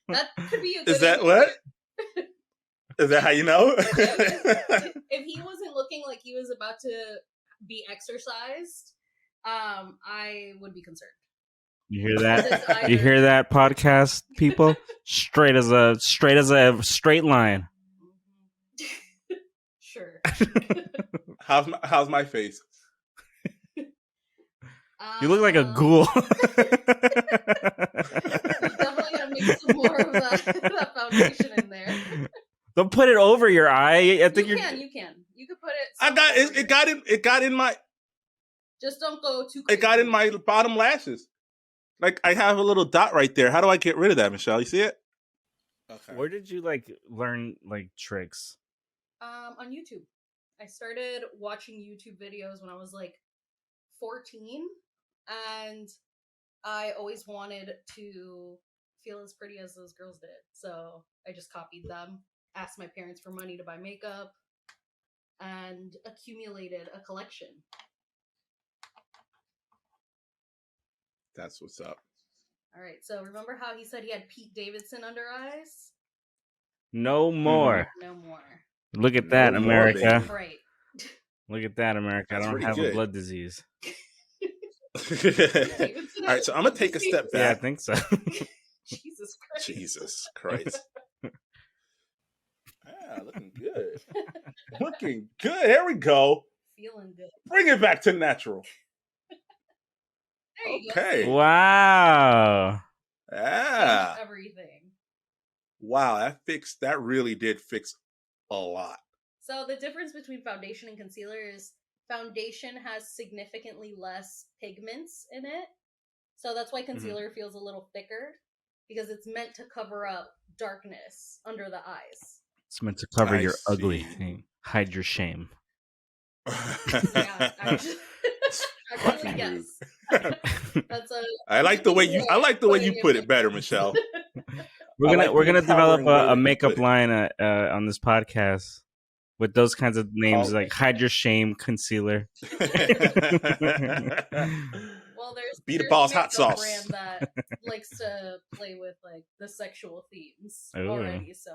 That could be a good Is that idea. what? Is that how you know? If he wasn't looking like he was about to be exercised, I would be concerned. You hear that? You hear that, podcast people? Straight as a straight line. Sure. How's my face? You look like a ghoul. Definitely gotta make some more of that foundation in there. Don't put it over your eye. I think You can. You could put it. I got it. It got in my. Just don't go too crazy. It got in my bottom lashes. Like I have a little dot right there. How do I get rid of that, Michelle? You see it? Okay. Where did you learn tricks? On YouTube. I started watching YouTube videos when I was 14, and I always wanted to feel as pretty as those girls did. So I just copied them, asked my parents for money to buy makeup, and accumulated a collection. That's what's up. All right, so remember how he said he had Pete Davidson under eyes? No more. No more. Look at that, America. Right. Look at that, America. That's I don't pretty have good. a blood disease. All right, so I'm gonna take a step back. Yeah, I think so. Jesus Christ. Looking good. Looking good. Here we go. Feeling good. Bring it back to natural. There you Okay. go. Wow. Yeah. Everything. Wow, that really did fix a lot. So the difference between foundation and concealer is foundation has significantly less pigments in it. So that's why concealer feels a little thicker, because it's meant to cover up darkness under the eyes. It's meant to cover your I ugly see. thing. Hide your shame. Yeah, actually, yes. That's I like the way you put it better, Michelle. We're gonna develop empowering way a that you makeup put it. line on this podcast with those kinds of names Oh. like hide your shame concealer. Well, Be the there's boss a hot makeup sauce. brand that likes to play with the sexual themes Ooh. already. So,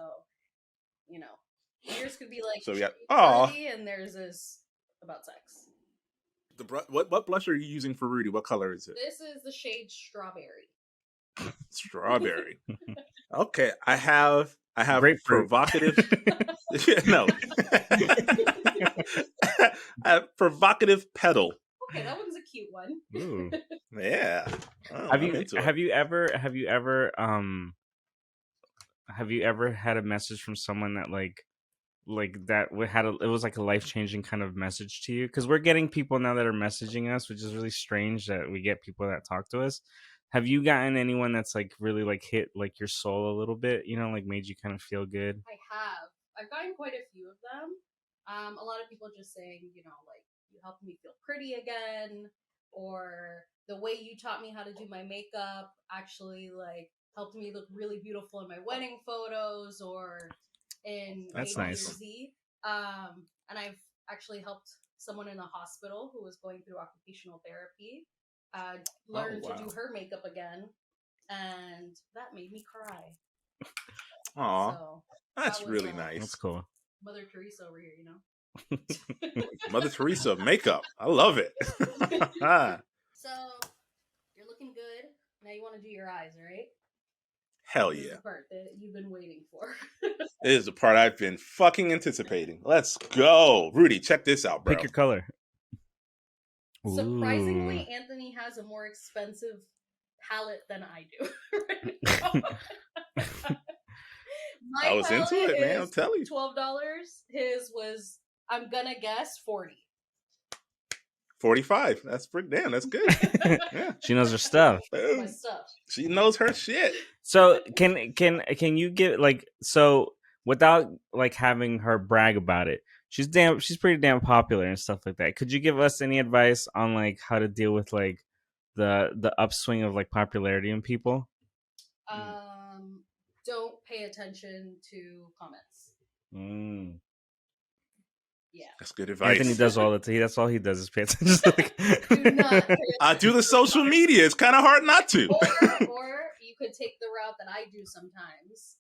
Yours could be like So we got and theirs is about sex. What blush are you using for Rudy? What color is it? This is the shade strawberry. Strawberry. Okay, I have Grapefruit. provocative. No, I have provocative petal. Okay, that one's a cute one. Ooh. Yeah. Oh, Have I'm you into it. have you ever had a message from someone that like that it was like a life-changing kind of message to you? Because we're getting people now that are messaging us, which is really strange that we get people that talk to us. Have you gotten anyone that's like really like hit like your soul a little bit, you know, like made you kind of feel good? I have. I've gotten quite a few of them. A lot of people just saying, you know, like, you helped me feel pretty again, or the way you taught me how to do my makeup actually like helped me look really beautiful in my wedding photos or in That's A, B, nice. or Z. And I've actually helped someone in the hospital who was going through occupational therapy learn wow. to do her makeup again, and that made me cry. Aw, So that's that was, really nice. That's cool. Mother Teresa over here, you know. Mother Teresa of makeup. I love it. So you're looking good. Now you want to do your eyes, right? Hell This is yeah. the part that you've been waiting for. This is the part I've been fucking anticipating. Let's go. Rudy, check this out, bro. Pick your color. Surprisingly, Ooh. Anthony has a more expensive palette than I do. Right now. My I was into palette it, man. is I'm telling you. $12. His was, I'm gonna guess, $40. 45. That's pretty damn. That's good. Yeah. She knows her stuff. Boom. My stuff. She knows her shit. So can you get like, so without like having her brag about it, she's pretty damn popular and stuff like that. Could you give us any advice on like how to deal with like the upswing of like popularity in people? Don't pay attention to comments. Yeah. That's good advice. Anthony does all the time. That's all he does is pay attention. Do not pay I do the social media. It's kind of hard not to. or you could take the route that I do sometimes,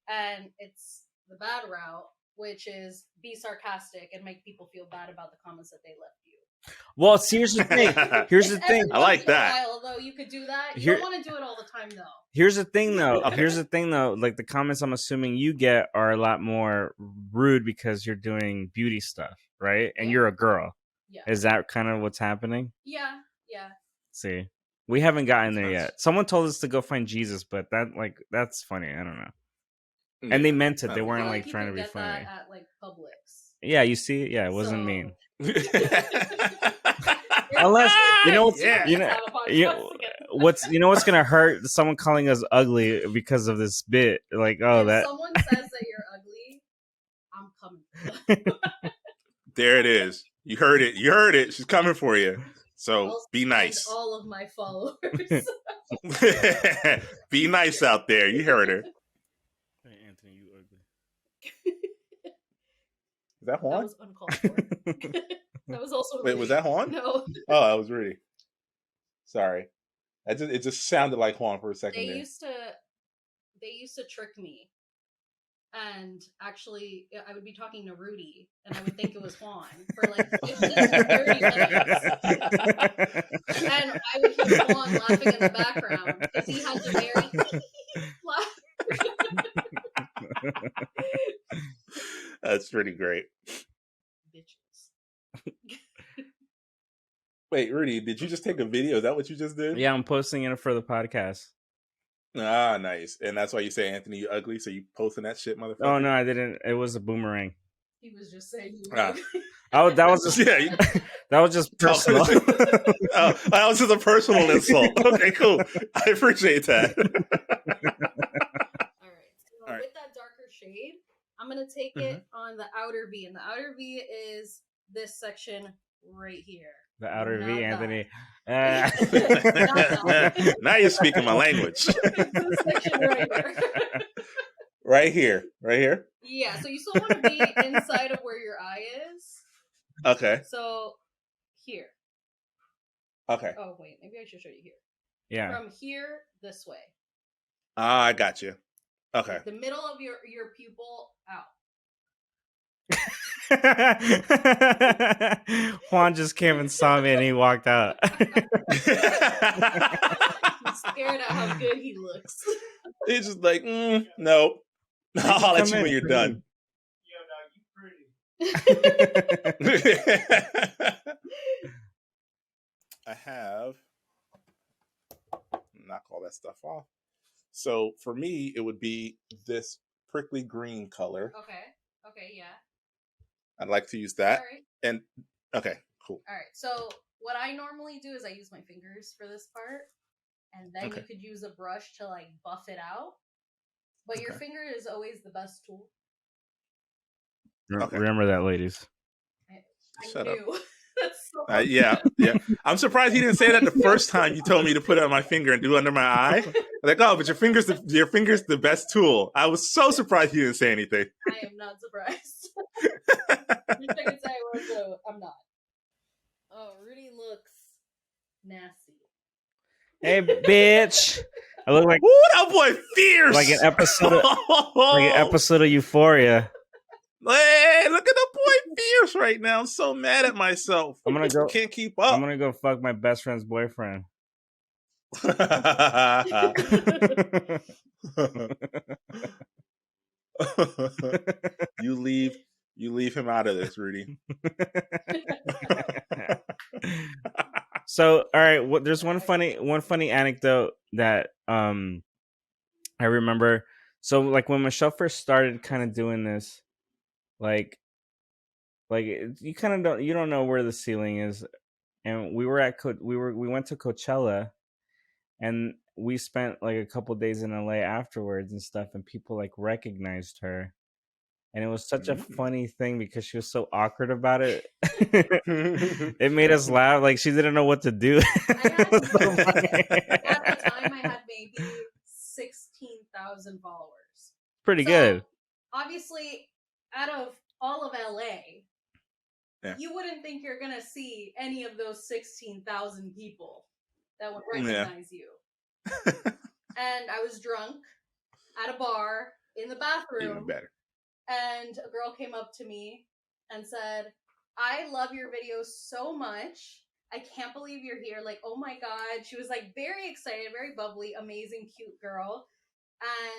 and it's the bad route, which is be sarcastic and make people feel bad about the comments that they left you. Well, see, here's the thing. Here's the thing. I like that. Although you could do that, you don't want to do it all the time, though. Here's the thing, though. Here's the thing, though. Like the comments, I'm assuming you get are a lot more rude because you're doing beauty stuff, right? And you're a girl. Yeah. Is that kind of what's happening? Yeah. See, we haven't gotten there yet. Someone told us to go find Jesus, but that's funny. I don't know. And they meant it. They weren't like trying to be funny. That at like Publix. Yeah, you see, yeah, it wasn't mean. Unless Unless you know what's gonna hurt? Someone calling us ugly because of this bit. Like, if someone says that you're ugly, I'm coming. There it is. You heard it. You heard it. She's coming for you. So be nice. All of my followers. Be nice out there. You heard her. Hey, Anthony, you ugly. Is that Juan? That was uncalled for. That was also Wait, was that Juan? No. Oh, that was Rudy. Sorry. It just sounded like Juan for a second They there. used to trick me. And actually, I would be talking to Rudy, and I would think it was Juan for like 15 to 30 minutes. And I would hear Juan laughing in the background because he has a very laugh. That's pretty great. Bitches. Wait, Rudy, did you just take a video? Is that what you just did? Yeah, I'm posting it for the podcast. Ah, nice. And that's why you say, Anthony, you ugly? So you posting that shit, motherfucker? Oh, no, I didn't. It was a boomerang. He was just saying you were Oh, that was just that was just personal. Oh, that was just a personal insult. Okay, cool. I appreciate that. All right. So with that darker shade, I'm gonna take it on the outer V, and the outer V is this section right here. The outer Not V, that. Anthony. Now you're speaking my language. This section right here. Right here. Right here? Yeah, so you still want to be inside of where your eye is. Okay. So here. Okay. Oh wait, maybe I should show you here. Yeah. From here this way. Ah, I got you. Okay. The middle of your pupil out. Juan just came and saw me and he walked out. I'm scared at how good he looks. It's just like, no. I'll holler at you when you're done. I have knock all that stuff off. So for me, it would be this prickly green color. Okay, yeah. I'd like to use that. All right. And okay, cool. All right. So what I normally do is I use my fingers for this part, and then Okay. you could use a brush to like buff it out. But your finger is always the best tool. Okay. Remember that, ladies. I Shut knew. up. That's so Yeah. I'm surprised he didn't say that the first time you told me to put it on my finger and do it under my eye. Like, oh, but your finger's the best tool. I was so surprised he didn't say anything. I am not surprised. Wish I could say I was, but I'm not. Oh, Rudy looks nasty. Hey, bitch! I look like Woo, that boy fierce. like an episode of Euphoria. Hey, look at the boy fierce right now. I'm so mad at myself. I'm gonna go. Can't keep up. I'm gonna go fuck my best friend's boyfriend. You leave him out of this, Rudy. So, all right. There's one funny anecdote that I remember. So, like when Michelle first started kind of doing this, like you kind of don't know where the ceiling is, and we went to Coachella, and we spent like a couple days in LA afterwards and stuff, and people like recognized her. And it was such a funny thing because she was so awkward about it. It made us laugh. Like she didn't know what to do. At the time, I had maybe 16,000 followers. Pretty good. Obviously, out of all of LA, you wouldn't think you're gonna see any of those 16,000 people that would recognize you. And I was drunk at a bar in the bathroom. Even better. And a girl came up to me and said, I love your videos so much. I can't believe you're here. Like, oh my God. She was like very excited, very bubbly, amazing, cute girl.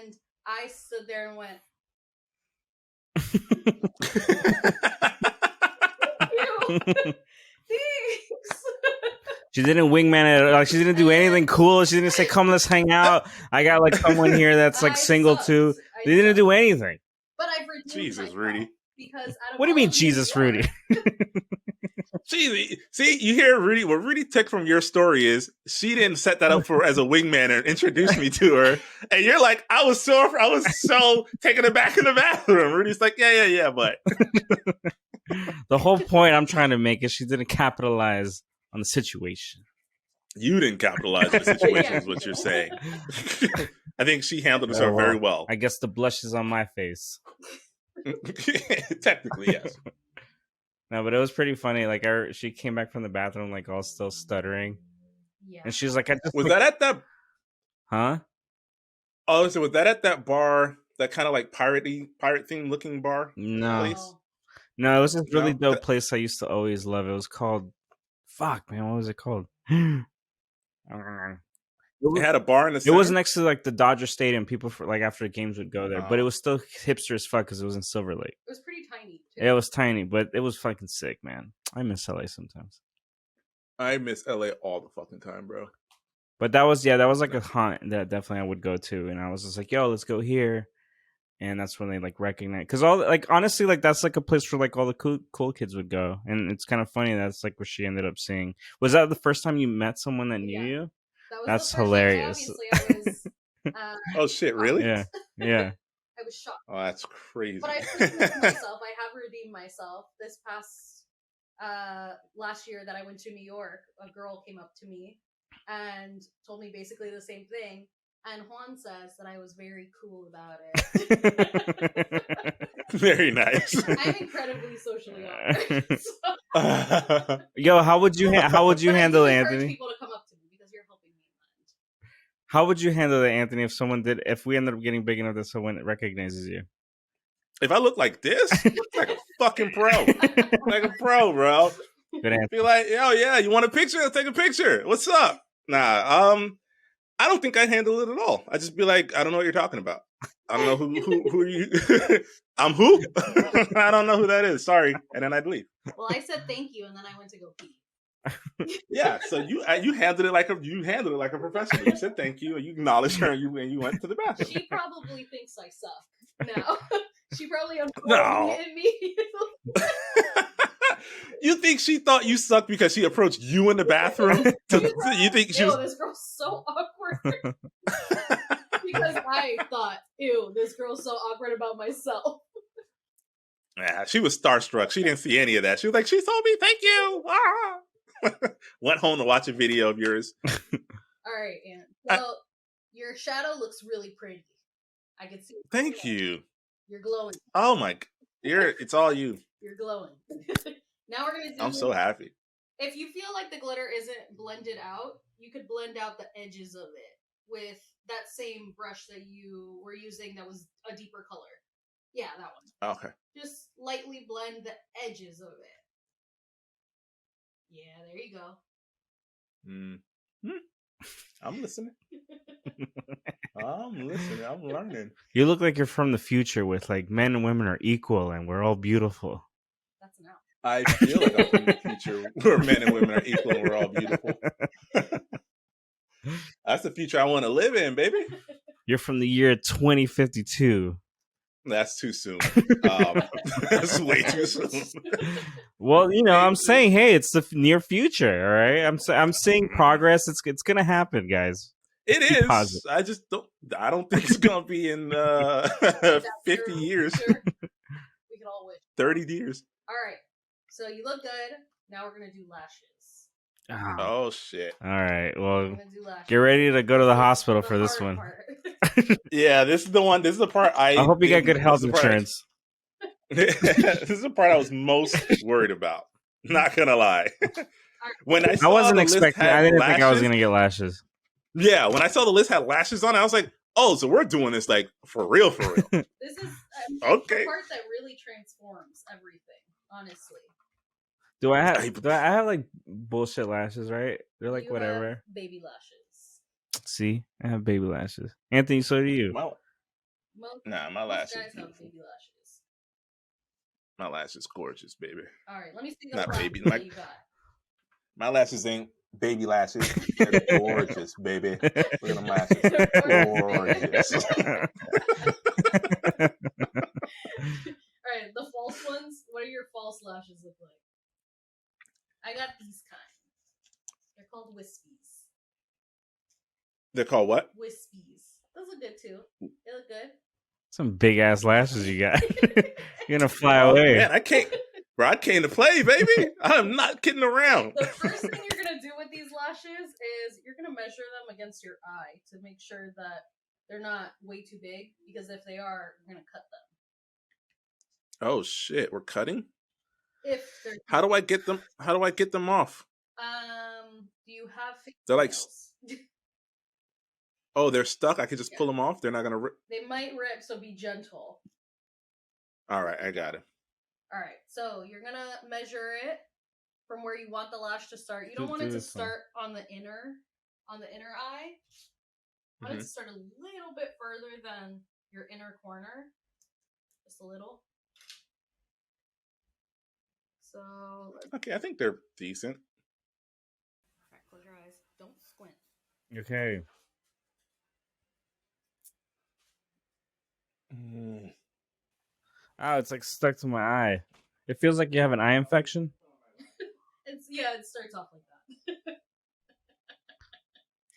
And I stood there and went, thanks. She didn't wingman it. Like she didn't do anything cool. She didn't say, "Come, let's hang out." I got like someone here that's like single too. They didn't do anything. But I've redeemed Jesus, Rudy. Because out of What do you mean, Jesus, Rudy? See, you hear Rudy. What Rudy took from your story is she didn't set that up for as a wingman and introduce me to her, and you're like, I was so taken aback in the bathroom. Rudy's like, yeah, but The whole point I'm trying to make is she didn't capitalize on the situation. You didn't capitalize on the situation, is what you're saying. I think she handled herself very well. I guess the blush is on my face. Technically, yes. No, but it was pretty funny. Like she came back from the bathroom, like all still stuttering. Yeah. And she was like, Was that at that? Huh? Oh, so was that at that bar? That kind of like pirate theme looking bar? No. Place? No, it was this really dope place I used to always love. It was called, fuck, man, what was it called? It had a bar in the center? It was next to like the Dodger Stadium. People for like after the games would go there, but it was still hipster as fuck because it was in Silver Lake. It was pretty tiny. Yeah, it was tiny, but it was fucking sick, man. I miss LA sometimes. I miss LA all the fucking time, bro. But that was like a haunt that definitely I would go to, and I was just like, yo, let's go here. And that's when they like recognize, because all like honestly, like that's like a place where like all the cool kids would go, and it's kind of funny that's like what she ended up seeing. Was that the first time you met someone that knew you? That's hilarious. Oh shit! Really? Yeah. I was shocked. Oh, that's crazy. But I redeemed myself. I have redeemed myself. This past last year that I went to New York, a girl came up to me and told me basically the same thing. And Juan says that I was very cool about it. Very nice. I'm incredibly socially awkward. So. Yo, how would you handle Anthony? People to come up to me because you're helping me in that. How would you handle that, Anthony? If we ended up getting big enough that someone recognizes you? If I look like this, like a fucking pro. Like a pro, bro. Good answer. Be like, oh yeah, you want a picture? I'll take a picture. What's up? Nah, I don't think I'd handle it at all. I'd just be like, I don't know what you're talking about. I don't know who are you. I'm who? I don't know who that is. Sorry. And then I'd leave. Well, I said thank you, and then I went to go pee. Yeah, so you handled it like a professional. You said thank you, and you acknowledged her, and you went to the bathroom. She probably thinks I suck now. She probably No. unfollowed me immediately. You think she thought you sucked because she approached you in the bathroom? You think she was? Ew, this girl's so awkward. Because I thought, ew, this girl's so awkward about myself. Yeah, she was starstruck. She didn't see any of that. She was like, she told me, thank you. Ah. Went home to watch a video of yours. All right, Ann. Well, your shadow looks really pretty. I can see. Thank you. You're glowing. Oh my! It's all you. You're glowing. Now we're gonna do. I'm so happy. If you feel like the glitter isn't blended out, you could blend out the edges of it with that same brush that you were using that was a deeper color. Yeah, that one. Okay. Just lightly blend the edges of it. Yeah, there you go. I'm listening. I'm learning. You look like you're from the future with like men and women are equal and we're all beautiful. That's an out. I feel like I'm from the future where men and women are equal and we're all beautiful. That's the future I want to live in, baby. You're from the year 2052. That's too soon. That's way too soon. Well, I'm saying, hey, it's the near future. All right, I'm seeing progress. It's gonna happen, guys. It Be is. positive. I don't think it's gonna be in 50 years. We can all wish. 30 years. All right. So you look good. Now we're gonna do lashes. Oh shit. All right. Well, We're gonna do lashes. get ready to go to the hospital The for this hard one. part. Yeah, this is the one. This is the part I hope you got good health this is the part- insurance. This is the part I was most worried about. Not gonna lie. When I saw I wasn't the list expecting. had I didn't think I was lashes- gonna get lashes. Yeah, when I saw the list had lashes on it, I was like, "Oh, so we're doing this like for real, for real." This is Okay. the part that really transforms everything. Honestly, Do I have like bullshit lashes? Right? They're like You whatever. have baby lashes. See, I have baby lashes. Anthony, so do you. My Most lashes. guys have baby lashes. My lashes gorgeous, baby. All right, let me see the Not front baby, that my- you got. My lashes ain't baby lashes. They're gorgeous, baby. Look at them lashes. Gorgeous. All right, the false ones. What do your false lashes look like? I got these kind. They're called wispies. They're called what? Wispies. Those look good too. They look good. Some big ass lashes you got. You're gonna fly Oh, away. man, I came to play, baby. I'm not kidding around. The first thing you're gonna do with these lashes is you're gonna measure them against your eye to make sure that they're not way too big. Because if they are, you're gonna cut them. Oh shit, we're cutting? If they're How do I get them off? do you have They're like- fingernails? Oh, they're stuck. I can just pull them off. They're not gonna rip. They might rip, so be gentle. All right, I got it. All right, so you're gonna measure it from where you want the lash to start. You don't Do- want do it to this one. start on the inner eye. You want it to start a little bit further than your inner corner, just a little. So Okay, I think they're decent. close your eyes. Don't squint. Okay. Oh, it's like stuck to my eye. It feels like you have an eye infection. It starts off like that.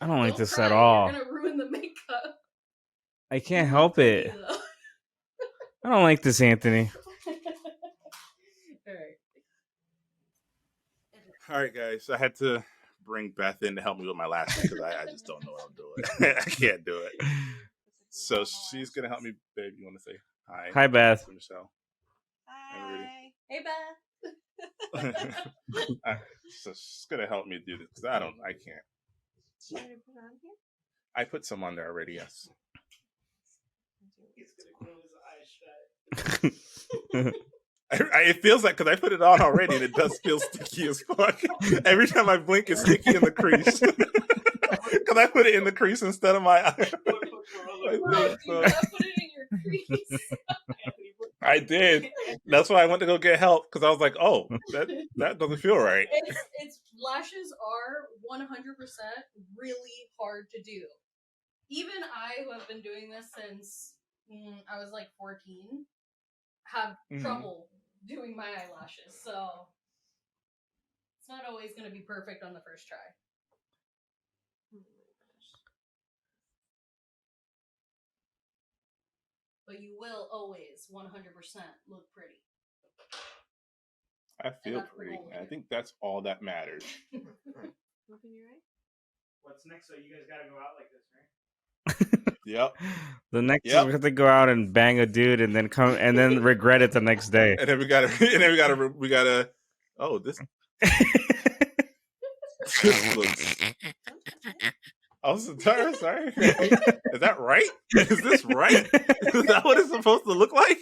I don't like Don't this cry, at all. You're gonna ruin the makeup. I can't help it. Though. I don't like this, Anthony. All right. All right, guys. I had to bring Beth in to help me with my lashes because I just don't know what I'm doing. I can't do it. So she's gonna help me, babe. You want to say hi? Hi, Beth. To Michelle. Hi. Hey, Beth. So she's gonna help me do this because I can't. I put some on there already. Yes. It feels like, because I put it on already, and it does feel sticky as fuck. Every time I blink, it's sticky in the crease. Because I put it in the crease instead of my eye. Bro, do not put it in your crease. I did. That's why I went to go get help, because I was like, oh, that doesn't feel right. It's lashes are 100% really hard to do. Even I, who have been doing this since I was like 14, have trouble doing my eyelashes. So it's not always going to be perfect on the first try. But you will always 100% look pretty. I feel pretty. I think that's all that matters. What's next? So you guys gotta go out like this, right? Yep. The next is we have to go out and bang a dude and then come and then regret it the next day. And then we gotta. Oh, this. This looks. I was sorry. Is that right? Is this right? Is that what it's supposed to look like?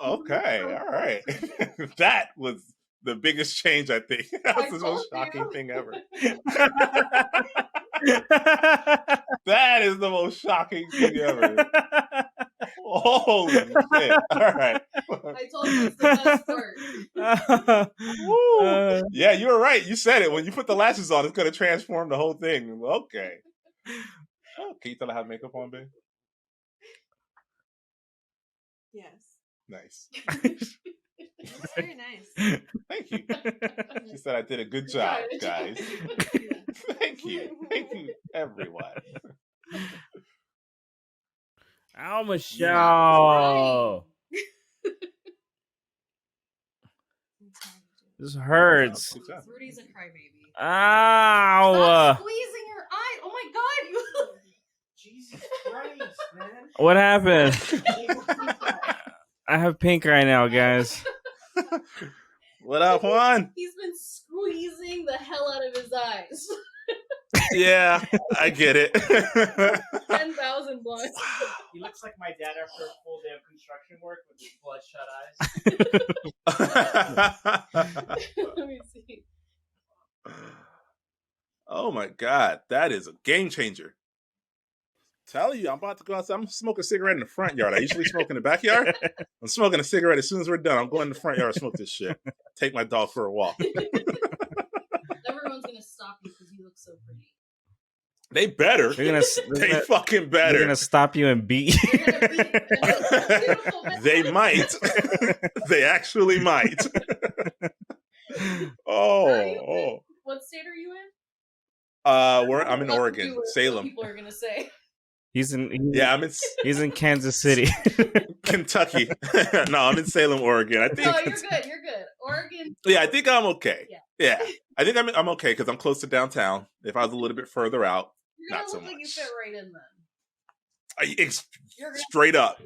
Okay, all right. That was the biggest change, I think. That was the most shocking thing ever. That is the most shocking thing ever. Holy shit. All right. I told you it's the best part. Yeah, you were right. You said it. When you put the lashes on, it's going to transform the whole thing. Okay. Oh, can you tell I have makeup on, babe? Yes. Nice. It's very nice. Thank you. She said I did a good job, guys. Thank you. Thank you, everyone. Oh, Michelle. This hurts. Rudy's a crybaby. Ow. Stop squeezing your eye. Oh my god. You... Jesus Christ, man. What happened? I have pink right now, guys. What up, Juan? He's been squeezing the hell out of his eyes. Yeah, I get it. 10,000 blocks. He looks like my dad after a full day of construction work with his bloodshot eyes. Let me see. Oh my god, that is a game changer. Tell you, I'm about to go outside. I'm smoking a cigarette in the front yard. I usually smoke in the backyard. I'm smoking a cigarette as soon as we're done. I'm going in the front yard and smoke this shit. Take my dog for a walk. Everyone's gonna stop you because you look so pretty. They better. They fucking better. They're gonna stop you and beat you. They might. They actually might. Oh. What state are you in? I'm in Oregon, Salem. People are gonna say. He's in Kansas City. Kentucky. No, I'm in Salem, Oregon. I think. No, you're good. You're good. Oregon. Yeah, I think I'm okay. Yeah. I think I'm okay because I'm close to downtown. If I was a little bit further out, You're not so look much. like you fit right in then. Straight up.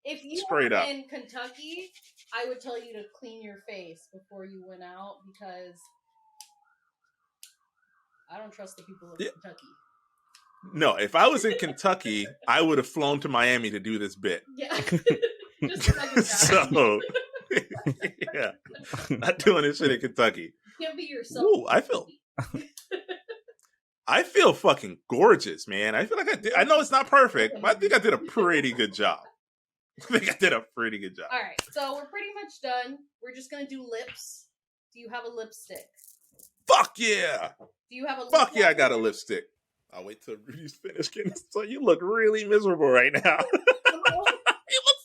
If you Straight were up. in Kentucky, I would tell you to clean your face before you went out because I don't trust the people of Kentucky. No, if I was in Kentucky, I would have flown to Miami to do this bit. Yeah. So, yeah, not doing this shit in Kentucky. You can't be yourself. Ooh, I feel fucking gorgeous, man. I feel like I know it's not perfect, but I think I did a pretty good job. All right, so we're pretty much done. We're just gonna do lips. Do you have a lipstick? Fuck yeah! Do you have a Fuck yeah, I got a lipstick. I'll wait till Rudy's finished getting so you look really miserable right now. You look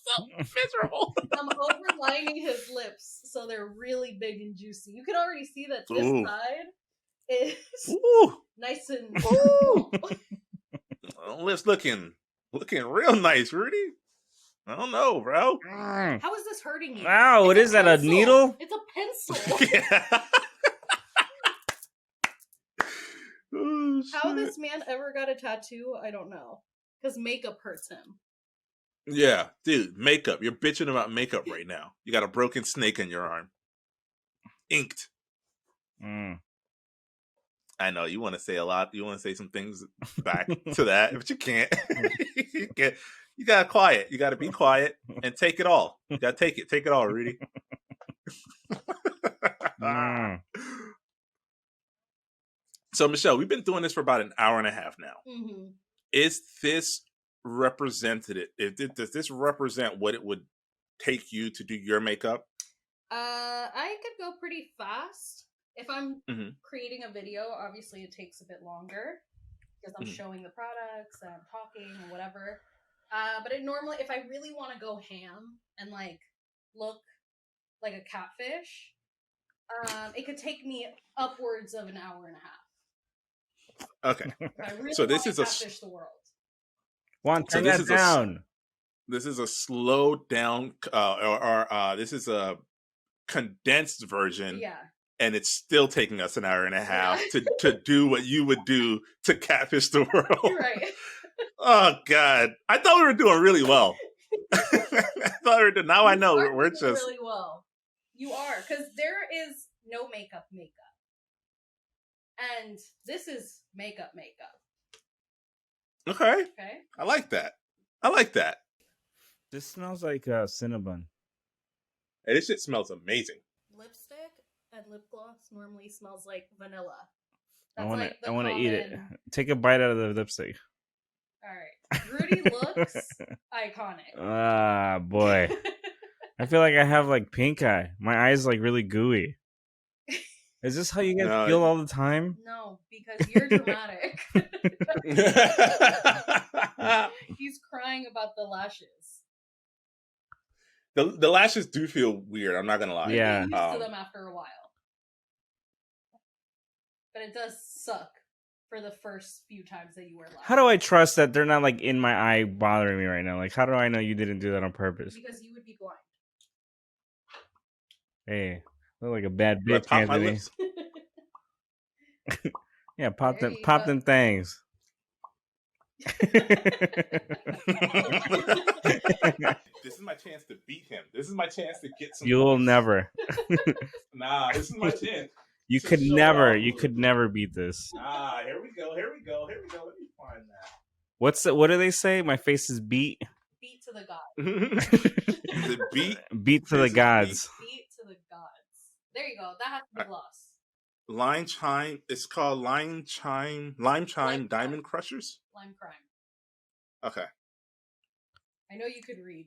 so miserable. I'm overlining his lips so they're really big and juicy. You can already see that this side is nice and lips looking real nice, Rudy. I don't know, bro. How is this hurting you? Wow, what is that? A needle? It's a pencil. Yeah. Oh, how this man ever got a tattoo, I don't know. Because makeup hurts him. Yeah, dude, makeup. You're bitching about makeup right now. You got a broken snake in your arm. Inked. I know, you want to say a lot. You want to say some things back to that, but you can't. You gotta quiet. You gotta be quiet and take it all. You gotta take it. Take it all, Rudy. So, Michelle, we've been doing this for about an hour and a half now. Mm-hmm. Is this representative? Does this represent what it would take you to do your makeup? I could go pretty fast. If I'm Mm-hmm. creating a video, obviously it takes a bit longer because I'm Mhm. showing the products and I'm talking and whatever. But it normally, if I really want to go ham and like look like a catfish, it could take me upwards of an hour and a half. Okay. If I really So this want to is a catfish the world. Juan, So turn this that is down. this is a slowed down, this is a condensed version, Yeah. and it's still taking us an hour and a half to do what you would do to catfish the world. Right. Oh God, I thought we were doing really well. I thought we were doing. Now I know You are we're doing just. really well. You are, because there is no makeup, and this is makeup. Okay. Okay. I like that. I like that. This smells like Cinnabon. Hey, this shit smells amazing. Lipstick and lip gloss normally smells like vanilla. I That's want like to. I want to eat it. common- Take a bite out of the lipstick. All right. Rudy looks iconic. Ah, boy. I feel like I have like pink eye. My eye's like really gooey. Is this how you guys No. feel all the time? No, because you're dramatic. He's crying about the lashes. The lashes do feel weird. I'm not gonna lie. Yeah. You get used to them after a while. But it does suck for the first few times that you wear lashes. How do I trust that they're not like in my eye bothering me right now? Like, how do I know you didn't do that on purpose? Because you would be blind. Hey, look like a bad Do I bitch, pop my Anthony. lips? Yeah, pop There them, you pop go. them things. This is my chance to beat him. This is my chance to get some. You'll points. never. Nah, this is my chance. You to could show never. off. You could never beat this. Ah, here we go. Here we go. Here we go. Let me find that. What's the, what do they say? My face is beat. Beat to the gods. Is it beat? Beat to the Face is gods. Beat to the gods. There you go. That has to be gloss. Lime chime. It's called lime chime. Lime chime diamond crushers. Lime crime. Okay. I know you could read.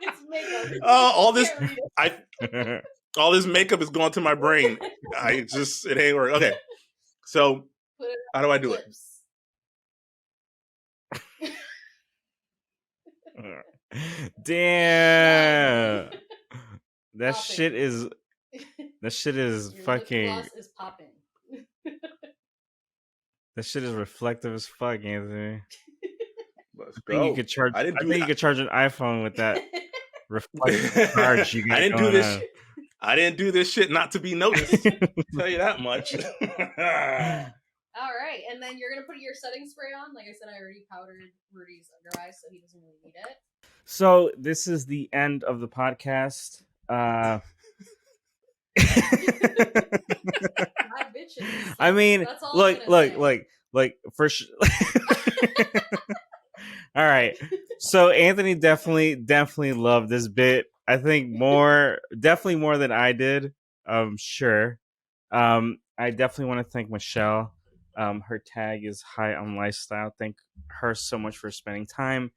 It's makeup. Oh, all You this can't read it. all this makeup is going to my brain. It ain't working. Okay. So Put it how do I do it? lips. Damn. That Popping. shit is. That shit is Your lip fucking. gloss is popping. That shit is reflective as fuck, Anthony. Let's I think go. you could charge. I didn't do think you that. could charge an iPhone with that reflective charge you got I didn't do going this. on. I didn't do this shit not to be noticed. Tell you that much. All right, and then you're gonna put your setting spray on. Like I said, I already powdered Rudy's under eyes, so he doesn't really need it. So this is the end of the podcast. Bad bitches. I mean, That's all I'm gonna say. look, for sure. All right. So Anthony definitely loved this bit. I think definitely more than I did. Sure. I definitely want to thank Michelle. Her tag is High on Lifestyle. Thank her so much for spending time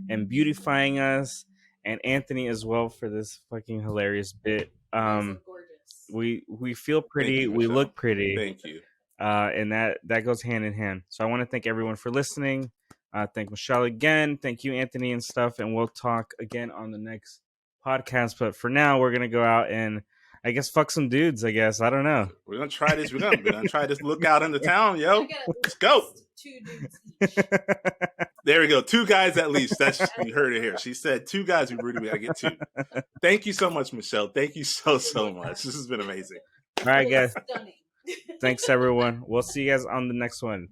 and beautifying us, and Anthony as well for this fucking hilarious bit. Gorgeous. We feel pretty, you, we Michelle. look pretty. Thank you. And that goes hand in hand. So I want to thank everyone for listening. Thank Michelle again. Thank you, Anthony, and stuff. And we'll talk again on the next podcast. But for now, we're gonna go out and I guess fuck some dudes. I guess I don't know. We're gonna try this. We're gonna try this. Look out into town, yo. You get at Let's go. least 2 dudes each. There we go. 2 guys at least. That's you heard it here. She said 2 guys. We gotta get 2. Thank you so much, Michelle. Thank you so much. This has been amazing. All right, guys. Stunning. Thanks, everyone. We'll see you guys on the next one.